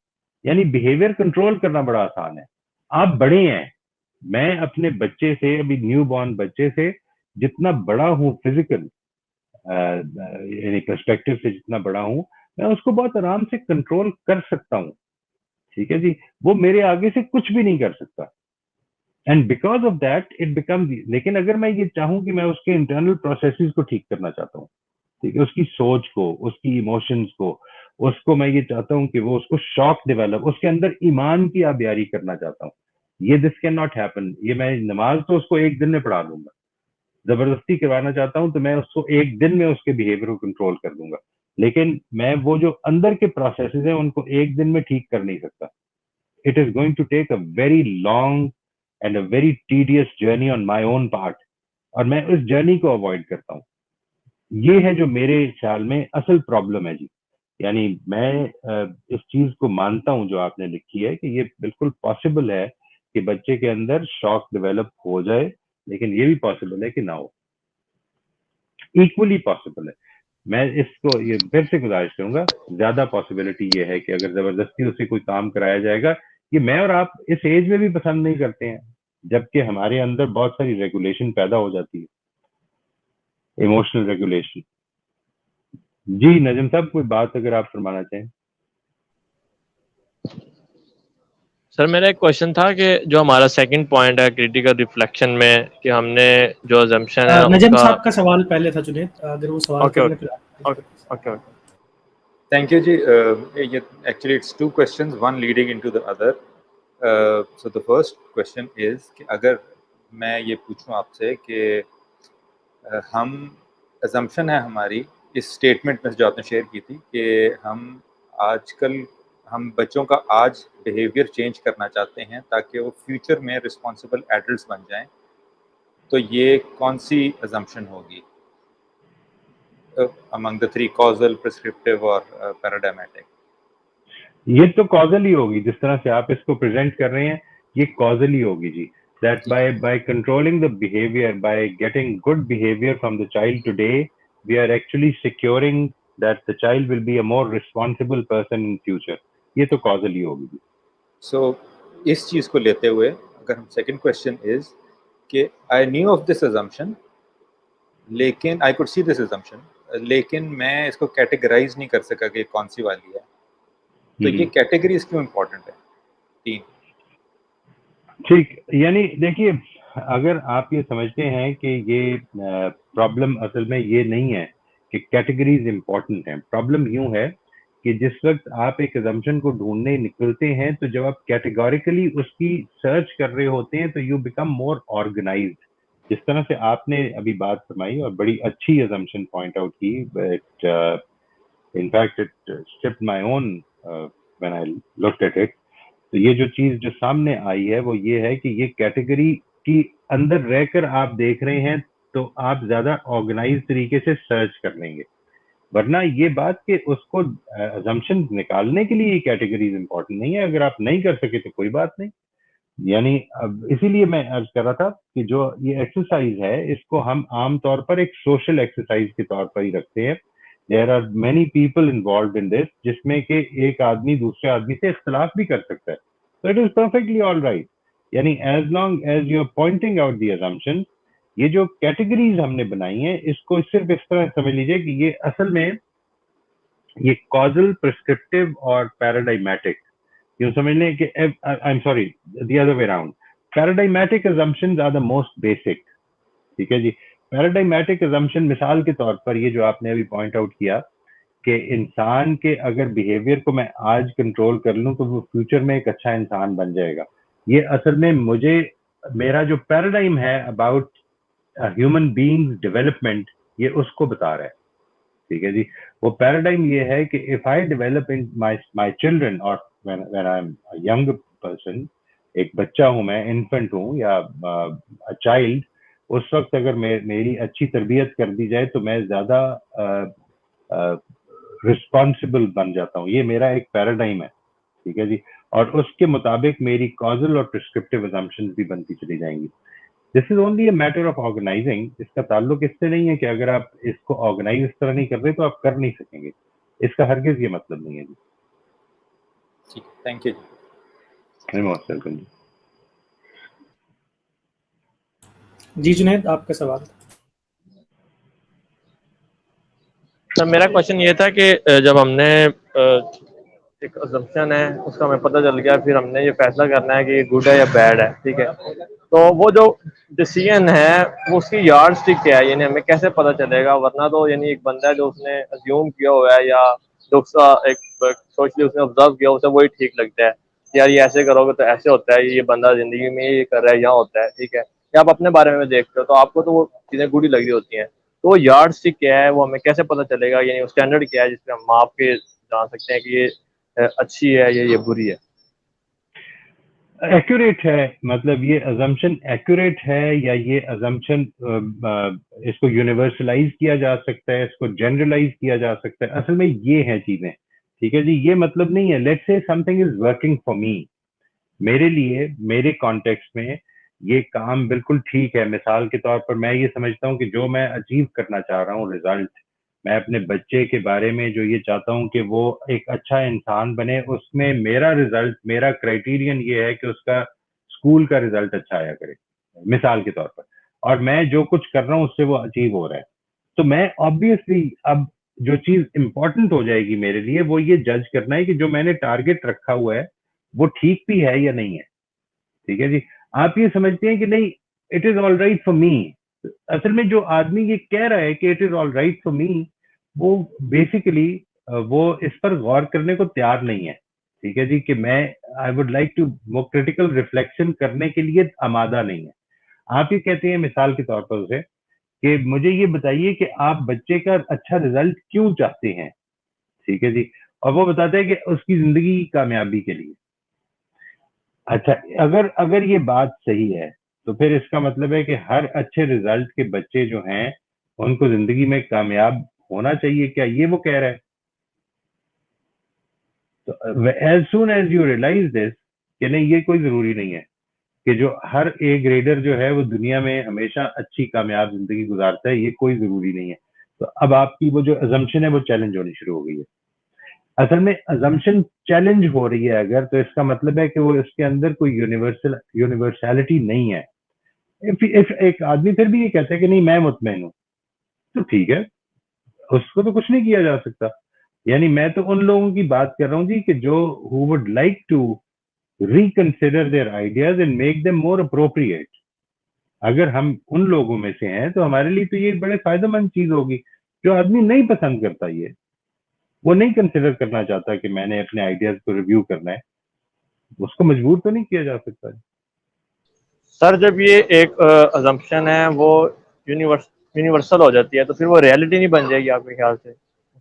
A: یعنی بیہیویئر کنٹرول کرنا بڑا آسان ہے. آپ بڑے ہیں, میں اپنے بچے سے, ابھی نیو بورن بچے سے جتنا بڑا ہوں فزیکل یعنی پرسپیکٹو سے جتنا بڑا ہوں, میں اس کو بہت آرام سے کنٹرول کر سکتا ہوں. ٹھیک ہے جی. وہ میرے آگے سے کچھ بھی نہیں کر سکتا. And because of that it become. لیکن اگر میں یہ چاہوں کہ میں اس کے انٹرنل پروسیسز کو ٹھیک کرنا چاہتا ہوں, ٹھیک ہے, اس کی سوچ کو, اس کی ایموشنز کو, اس کو میں یہ چاہتا ہوں کہ وہ اس کو شوق ڈیولپ, اس کے اندر ایمان کی آبیاری کرنا چاہتا ہوں, یہ دس کین ناٹ ہیپن. یہ میں نماز تو اس کو ایک دن میں پڑھا دوں گا. زبردستی کروانا چاہتا ہوں تو میں اس کو ایک دن میں اس کے بیہیویئر کو کنٹرول کر دوں گا. لیکن میں وہ جو اندر کے پروسیسز ہیں ان کو ایک دن میں ٹھیک کر نہیں سکتا. it is going to take a very long and a very tedious journey on my own part, اور میں اس جرنی کو اوائڈ کرتا ہوں. یہ ہے جو میرے خیال میں اصل پرابلم ہے جی. یعنی میں اس چیز کو مانتا ہوں جو آپ نے لکھی ہے کہ یہ بالکل پاسبل ہے کہ بچے کے اندر شوق ڈیولپ ہو جائے, لیکن یہ بھی پاسبل ہے کہ نہ ہو, ایکولی پاسبل ہے. میں اس کو یہ پھر سے گزارش کروں گا, زیادہ پاسبلٹی یہ ہے کہ اگر زبردستی اسے کوئی کام کرایا جائے گا, یہ میں اور آپ اس ایج میں بھی پسند نہیں کرتے ہیں, جبکہ ہمارے اندر بہت ساری ریگولیشن پیدا ہو جاتی ہے, ایموشنل ریگولیشن. جی نجم صاحب کوئی بات اگر آپ فرمانا چاہیں.
C: سر میرا ایک کوشچن تھا کہ جو ہمارا سیکنڈ پوائنٹ ہے کریٹیکل ریفلیکشن میں, کہ ہم نے جو ازمپشن ہے
B: نجم صاحب کا سوال پہلے تھا جنید, اگر وہ سوال کرنے پہ.
C: Okay
E: Thank you ji. Actually it's two questions, one leading into the other. So the first question is کہ اگر میں یہ پوچھوں آپ سے کہ ہم assumption ہے ہماری اس اسٹیٹمنٹ میں جو آپ نے شیئر کی تھی کہ ہم بچوں کا آج بیہیویئر چینج کرنا چاہتے ہیں تاکہ وہ فیوچر میں رسپانسبل ایڈلٹس بن جائیں, تو یہ کون سی assumption ہوگی among the three, causal, prescriptive اور paradigmatic؟
A: یہ تو causal ہی ہوگی, جس طرح سے آپ اس کو پریزنٹ کر رہے ہیں یہ causal ہی ہوگی جی. That by controlling the behavior, by getting good behavior from the child today, we are actually securing that the child will be a more responsible person in future. یہ تو causal ہی ہوگی جی.
E: So اس چیز کو لیتے ہوئے اگر ہم second question is کہ I knew of this assumption, لیکن I could see this assumption, لیکن میں اس کو کیٹیگرائز نہیں کر سکا کہ کون سی والی ہے, تو یہ کیٹیگریز کیوں امپورٹنٹ ہے؟ تین.
A: ٹھیک, یعنی دیکھیے اگر آپ یہ سمجھتے ہیں کہ یہ پرابلم اصل میں یہ نہیں ہے کہ کیٹیگریز امپورٹنٹ ہیں, پرابلم یوں ہے کہ جس وقت آپ ایک assumption کو ڈھونڈنے نکلتے ہیں تو جب آپ کیٹیگوریکلی اس کی سرچ کر رہے ہوتے ہیں تو یو بیکم مور آرگنائزڈ. جس طرح سے آپ نے ابھی بات فرمائی اور بڑی اچھی assumption پوائنٹ آؤٹ کی, but in fact it stupid my own when I looked at it. تو یہ جو چیز جو سامنے آئی ہے وہ یہ ہے کہ یہ کیٹیگری کی اندر رہ کر آپ دیکھ رہے ہیں تو آپ زیادہ آرگنائز طریقے سے سرچ کر لیں گے, ورنہ یہ بات کہ اس کو assumption نکالنے کے لیے یہ کیٹیگریز امپورٹنٹ نہیں ہے. اگر آپ نہیں کر سکے تو کوئی بات نہیں. یعنی اسی لیے میں عرض کر رہا تھا کہ جو یہ ایکسرسائز ہے اس کو ہم عام طور پر ایک سوشل ایکسرسائز کے طور پر ہی رکھتے ہیں. There are many people involved in this, جس میں کہ ایک آدمی دوسرے آدمی سے اختلاف بھی کر سکتا ہے, so it is perfectly all right. یعنی as long as you are pointing out the assumption, یہ جو کیٹیگریز ہم نے بنائی ہیں اس کو صرف اس طرح سمجھ لیجیے کہ یہ اصل میں یہ causal, prescriptive اور paradigmatic, یوں سمجھ لیں کہ I'm sorry, the other way around. Paradigmatic assumptions are the most basic. ٹھیک ہے جی. Paradigmatic assumption مثال کے طور پر یہ جو آپ نے ابھی پوائنٹ آؤٹ کیا کہ انسان کے اگر بیہیویئر کو میں آج کنٹرول کر لوں تو وہ فیوچر میں ایک اچھا انسان بن جائے گا, یہ اصل میں مجھے میرا جو پیراڈائم ہے اباؤٹ ہیومن بینگز ڈیولپمنٹ یہ اس کو بتا رہا ہے. ٹھیک ہے جی. وہ پیراڈائم یہ ہے کہ if I develop in my children or when I'm a young person, ایک بچہ ہوں میں, انفنٹ ہوں یا چائلڈ, اس وقت اگر میری اچھی تربیت کر دی جائے تو میں زیادہ رسپانسبل بن جاتا ہوں. یہ میرا ایک پیراڈائم ہے. ٹھیک ہے جی. اور اس کے مطابق میری causal اور prescriptive assumptions بھی بنتی چلی جائیں گی. This is only a matter of organizing. اس کا تعلق اس سے نہیں ہے کہ اگر آپ اس کو آرگنائز اس طرح نہیں کر رہے تو آپ کر نہیں سکیں گے. اس کا ہرگز یہ مطلب نہیں ہے جی.
E: تھینک یو
A: جی.
B: جی جنید آپ کا سوال.
C: سر میرا کوشچن یہ تھا کہ جب ہم نے ایک assumption ہے اس کا ہمیں پتہ چل گیا, پھر ہم نے یہ فیصلہ کرنا ہے کہ یہ گڈ ہے یا بیڈ ہے, ٹھیک ہے, تو وہ جو ڈیسیژن ہے وہ اس کی یارڈ اسٹک کیا ہے, یعنی ہمیں کیسے پتہ چلے گا؟ ورنہ تو یعنی ایک بندہ ہے جو اس نے اسیوم کیا ہوا ہے یا جو اس کا ایک سوچلی اس نے آبزرو کیا اسے وہی ٹھیک لگتا ہے, یار یہ ایسے کرو گے تو ایسے ہوتا ہے, یہ بندہ زندگی میں یہ کر رہا ہے یہاں ہوتا ہے, ٹھیک ہے, یا آپ اپنے بارے میں دیکھتے ہو تو آپ کو تو وہ چیزیں گڈ ہی لگ رہی ہوتی ہیں. تو وہ یارڈ اسٹک کیا ہے, وہ ہمیں کیسے پتہ چلے گا؟ یعنی اسٹینڈرڈ کیا ہے جس پہ ہم ماپ کے جان سکتے ہیں کہ یہ اچھی ہے یا یہ بری ہے؟
A: ایکوریٹ ہے، مطلب یہ ازمپشن ایکوریٹ ہے یا یہ ازمپشن اس کو یونیورسلائز کیا جا سکتا ہے، اس کو جنرلائز کیا جا سکتا ہے، اصل میں یہ ہیں چیزیں. ٹھیک ہے جی، یہ مطلب نہیں ہے let's say some thing is working for me, میرے لیے میرے کانٹیکسٹ میں یہ کام بالکل ٹھیک ہے. مثال کے طور پر میں یہ سمجھتا ہوں کہ جو میں اچیو کرنا چاہ رہا ہوں ریزلٹ، میں اپنے بچے کے بارے میں جو یہ چاہتا ہوں کہ وہ ایک اچھا انسان بنے، اس میں میرا ریزلٹ، میرا کرائٹیرین یہ ہے کہ اس کا اسکول کا ریزلٹ اچھا آیا کرے مثال کے طور پر، اور میں جو کچھ کر رہا ہوں اس سے وہ اچیو ہو رہا ہے. تو میں آبویسلی اب جو چیز امپورٹنٹ ہو جائے گی میرے لیے وہ یہ جج کرنا ہے کہ جو میں نے ٹارگیٹ رکھا ہوا ہے وہ ٹھیک بھی ہے یا نہیں ہے. ٹھیک ہے جی، آپ یہ سمجھتے ہیں کہ نہیں it is all right for me, اصل میں جو آدمی یہ کہہ رہا ہے کہ it is all right for me, وہ بیسیکلی وہ اس پر غور کرنے کو تیار نہیں ہے. ٹھیک ہے جی، کہ میں آئی وڈ لائک ٹو وہ کریٹیکل ریفلیکشن کرنے کے لیے آمادہ نہیں ہے. آپ یہ کہتے ہیں مثال کے طور پر اسے کہ مجھے یہ بتائیے کہ آپ بچے کا اچھا رزلٹ کیوں چاہتے ہیں. ٹھیک ہے جی، اور وہ بتاتا ہے کہ اس کی زندگی کی کامیابی کے لیے. اچھا، اگر یہ بات صحیح ہے تو پھر اس کا مطلب ہے کہ ہر اچھے رزلٹ کے بچے جو ہیں ان کو زندگی میں کامیاب ہونا چاہیے، کیا یہ وہ کہہ رہا ہے؟ تو as soon as you realise this کہ نہیں یہ کوئی ضروری نہیں ہے کہ جو ہر اے گریڈر جو ہے وہ دنیا میں ہمیشہ اچھی کامیاب زندگی گزارتا ہے، یہ کوئی ضروری نہیں ہے. تو اب آپ کی وہ جو ازمپشن ہے وہ چیلنج ہونی شروع ہو گئی ہے. اصل میں ازمپشن چیلنج ہو رہی ہے اگر، تو اس کا مطلب ہے کہ وہ اس کے اندر کوئی یونیورسلٹی نہیں ہے. ایک آدمی پھر بھی یہ کہتا ہے کہ نہیں میں مطمئن ہوں، تو ٹھیک ہے، اس کو تو کچھ نہیں کیا جا سکتا. یعنی میں تو ان لوگوں کی بات کر رہا ہوں جی کہ جو who would like to reconsider their ideas and make them more appropriate. اگر ہم ان لوگوں میں سے ہیں تو ہمارے لیے تو یہ بڑے فائدہ مند چیز ہوگی. جو آدمی نہیں پسند کرتا یہ، وہ نہیں کنسیڈر کرنا چاہتا کہ میں نے اپنے آئیڈیاز کو ریویو کرنا ہے، اس کو مجبور تو نہیں کیا جا سکتا.
C: سر جب یہ ایک ازمپشن ہے وہ یونیورسل ہو جاتی ہے تو پھر وہ ریالٹی نہیں بن جائے گی آپ کے خیال سے؟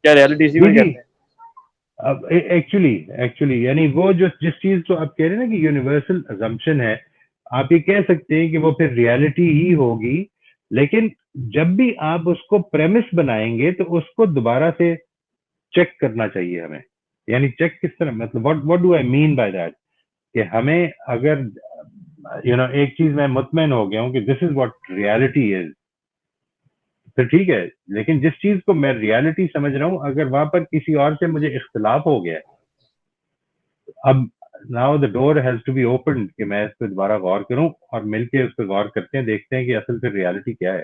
C: کیا ریالٹی اسی کو
A: جی
C: کہتے ہیں؟
A: اب ایکچولی یعنی وہ جس چیز کو آپ کہہ رہے ہیں نا کہ یونیورسل ازمپشن ہے، آپ یہ کہہ سکتے ہیں کہ وہ پھر ریالٹی ہی ہوگی. لیکن جب بھی آپ اس کو پریمس بنائیں گے تو اس کو دوبارہ سے چیک کرنا چاہیے ہمیں. یعنی چیک کس طرح، مطلب what do I mean by that؟ کہ ہمیں اگر ایک چیز میں مطمئن ہو گیا ہوں کہ this is what reality is, پھر ٹھیک ہے. لیکن جس چیز کو میں ریالٹی سمجھ رہا ہوں اگر وہاں پر کسی اور سے مجھے اختلاف ہو گیا، اب now the door has to be open کہ میں اس پہ دوبارہ غور کروں اور مل کے اس پہ غور کرتے ہیں، دیکھتے ہیں کہ اصل پھر ریالٹی کیا ہے.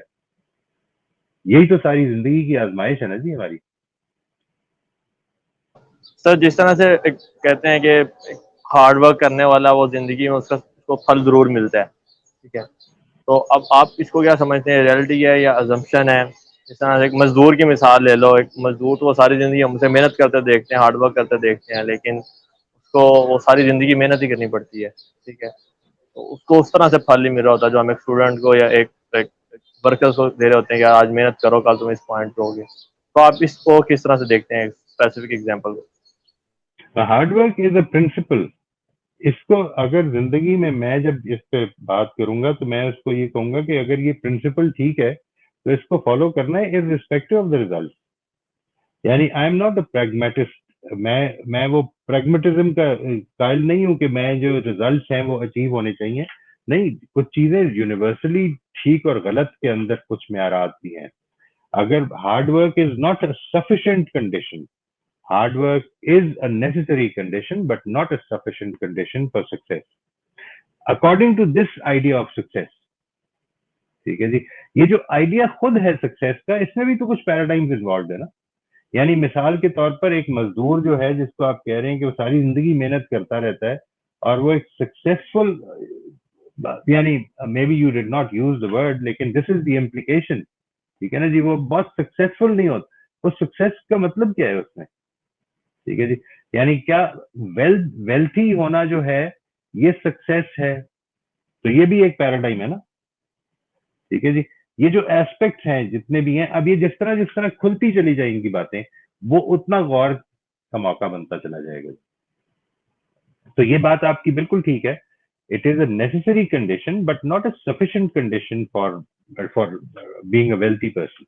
A: یہی تو ساری زندگی کی آزمائش ہے نا جی ہماری.
C: سر جس طرح سے کہتے ہیں کہ ہارڈ ورک کرنے والا وہ زندگی میں اس کو پھل ضرور ملتا ہے، ٹھیک ہے، تو اب آپ اس کو کیا سمجھتے ہیں، ریالٹی ہے یا ازمپشن ہے؟ جس طرح سے ایک مزدور کی مثال لے لو، ایک مزدور تو وہ ساری زندگی ہم سے محنت کرتے دیکھتے ہیں، ہارڈ ورک کرتے دیکھتے ہیں، لیکن اس کو وہ ساری زندگی محنت ہی کرنی پڑتی ہے، ٹھیک ہے، تو اس کو اس طرح سے پھل نہیں مل رہا ہوتا جو ہم ایک اسٹوڈنٹ کو یا ایک ورکر کو دے رہے ہوتے ہیں کہ آج محنت کرو کل تم اس پوائنٹ پہ ہوگے. تو آپ اس کو کس طرح سے دیکھتے ہیں اسپیسیفک ایگزامپل کو؟
A: Hard work is a principle. اس کو اگر زندگی میں جب اس پہ بات کروں گا تو میں اس کو یہ کہوں گا کہ اگر یہ پرنسپل ٹھیک ہے تو اس کو فالو کرنا ہے irrespective آف دا ریزلٹ. یعنی آئی ایم ناٹ اے پریگمیٹسٹ، میں وہ پریگمیٹزم کا قائل نہیں ہوں کہ میں جو ریزلٹس ہیں وہ اچیو ہونے چاہیے. نہیں، کچھ چیزیں یونیورسلی ٹھیک اور غلط کے اندر کچھ معیارات بھی ہیں. اگر hard work is not a sufficient condition, hard work is a necessary condition but not a sufficient condition for success according to this idea of success. ٹھیک ہے جی، یہ جو آئیڈیا خود ہے سکسیس کا، اس میں بھی تو کچھ پیراڈائمز انوالوڈ ہے نا. یعنی مثال کے طور پر ایک مزدور جو ہے جس کو آپ کہہ رہے ہیں کہ وہ ساری زندگی محنت کرتا رہتا ہے اور وہ ایک سکسیسفل، یعنی maybe you did not use the word لیکن دس از دی امپلیکیشن، ٹھیک ہے نا جی، وہ بہت سکسیسفل نہیں ہوتا. وہ سکسیس کا مطلب کیا ہے اس میں؟ ٹھیک ہے جی، یعنی کیا ویلتھی ہونا جو ہے یہ سکسیس ہے؟ تو یہ بھی ایک پیراڈائم ہے نا. ٹھیک ہے جی، یہ جو ایسپیکٹس ہیں جتنے بھی ہیں، اب یہ جس طرح کھلتی چلی جائیں گی باتیں، وہ اتنا غور کا موقع بنتا چلا جائے گا. تو یہ بات آپ کی بالکل ٹھیک ہے it is a necessary condition but not a sufficient condition for being a wealthy person.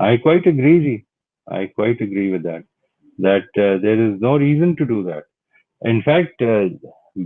A: I quite agree, ji. I quite agree with that. There is no reason to do that. In fact,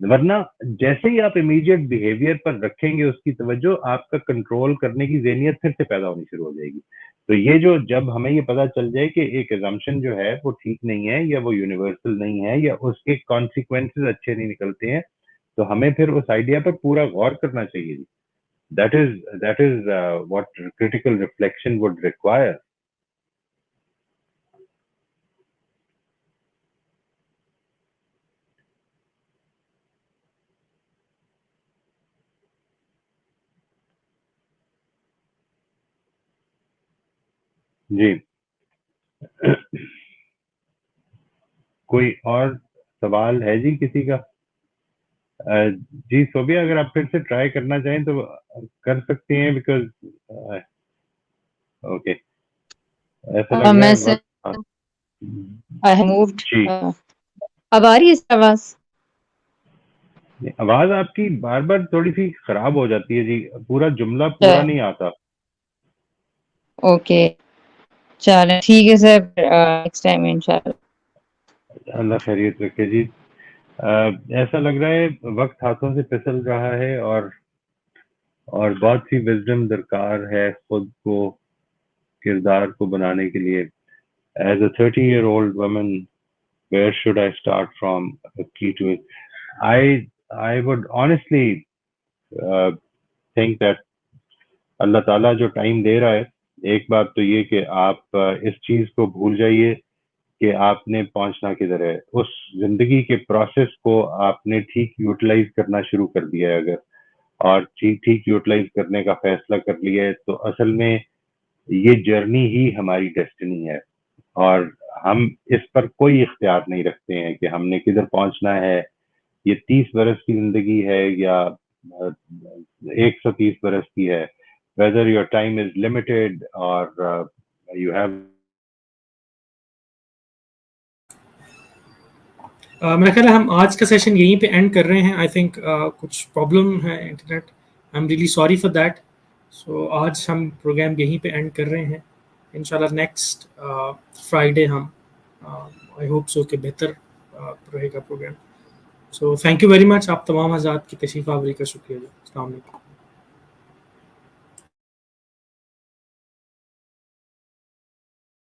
A: ورنہ جیسے ہی آپ immediate behaviour پر رکھیں گے اس کی توجہ, آپ کا control کرنے کی ذہنیت پھر سے پیدا ہونی شروع ہو جائے گی. تو یہ جو جب ہمیں یہ پتا چل جائے کہ ایک ایزمپشن جو ہے وہ ٹھیک نہیں ہے یا وہ یونیورسل نہیں ہے یا اس کے کانسیکوینسز اچھے نہیں نکلتے ہیں, تو ہمیں پھر اس آئیڈیا پر پورا غور کرنا چاہیے. That is what critical reflection would require. جی کوئی اور سوال ہے جی کسی کا؟ جی صوبیہ, اگر آپ پھر سے ٹرائی کرنا چاہیں تو کر سکتے ہیں, بیکاز اوکے ایسا لگ رہا ہے وقت. جی
D: اب آ رہی ہے آواز؟
A: آواز آپ کی بار بار تھوڑی سی خراب ہو جاتی ہے جی, پورا جملہ پورا نہیں آتا.
D: اوکے چلیں ٹھیک ہے سر, نیکسٹ ٹائم انشاءاللہ.
A: اللہ خیریت رکھے جی. ایسا لگ رہا ہے وقت ہاتھوں سے پھسل رہا ہے اور بہت سی وزڈم درکار ہے خود کو کردار کو بنانے کے لیے. As a 30-year-old woman, where should I start from? A key to it. I would honestly think that اللہ تعالیٰ جو ٹائم دے رہا ہے, ایک بات تو یہ کہ آپ اس چیز کو بھول جائیے کہ آپ نے پہنچنا کدھر ہے. اس زندگی کے پروسیس کو آپ نے ٹھیک یوٹیلائز کرنا شروع کر دیا ہے اگر, اور ٹھیک یوٹیلائز کرنے کا فیصلہ کر لیا ہے, تو اصل میں یہ جرنی ہی ہماری ڈیسٹنی ہے, اور ہم اس پر کوئی اختیار نہیں رکھتے ہیں کہ ہم نے کدھر پہنچنا ہے. یہ 30 برس کی زندگی ہے یا 130 برس کی ہے, whether your time is limited or you have
B: میرا خیال ہے ہم آج کا سیشن یہیں پہ اینڈ کر رہے ہیں. آئی تھنک کچھ پرابلم ہے internet, I am really sorry for that. So آج ہم پروگرام یہیں پہ اینڈ کر رہے ہیں. انشاءاللہ نیکسٹ فرائیڈے ہم آئی ہوپ سو کہ بہتر رہے گا programme. So thank you very much, آپ تمام حضرات کی تشریف آوری کا شکریہ جی. السلام علیکم.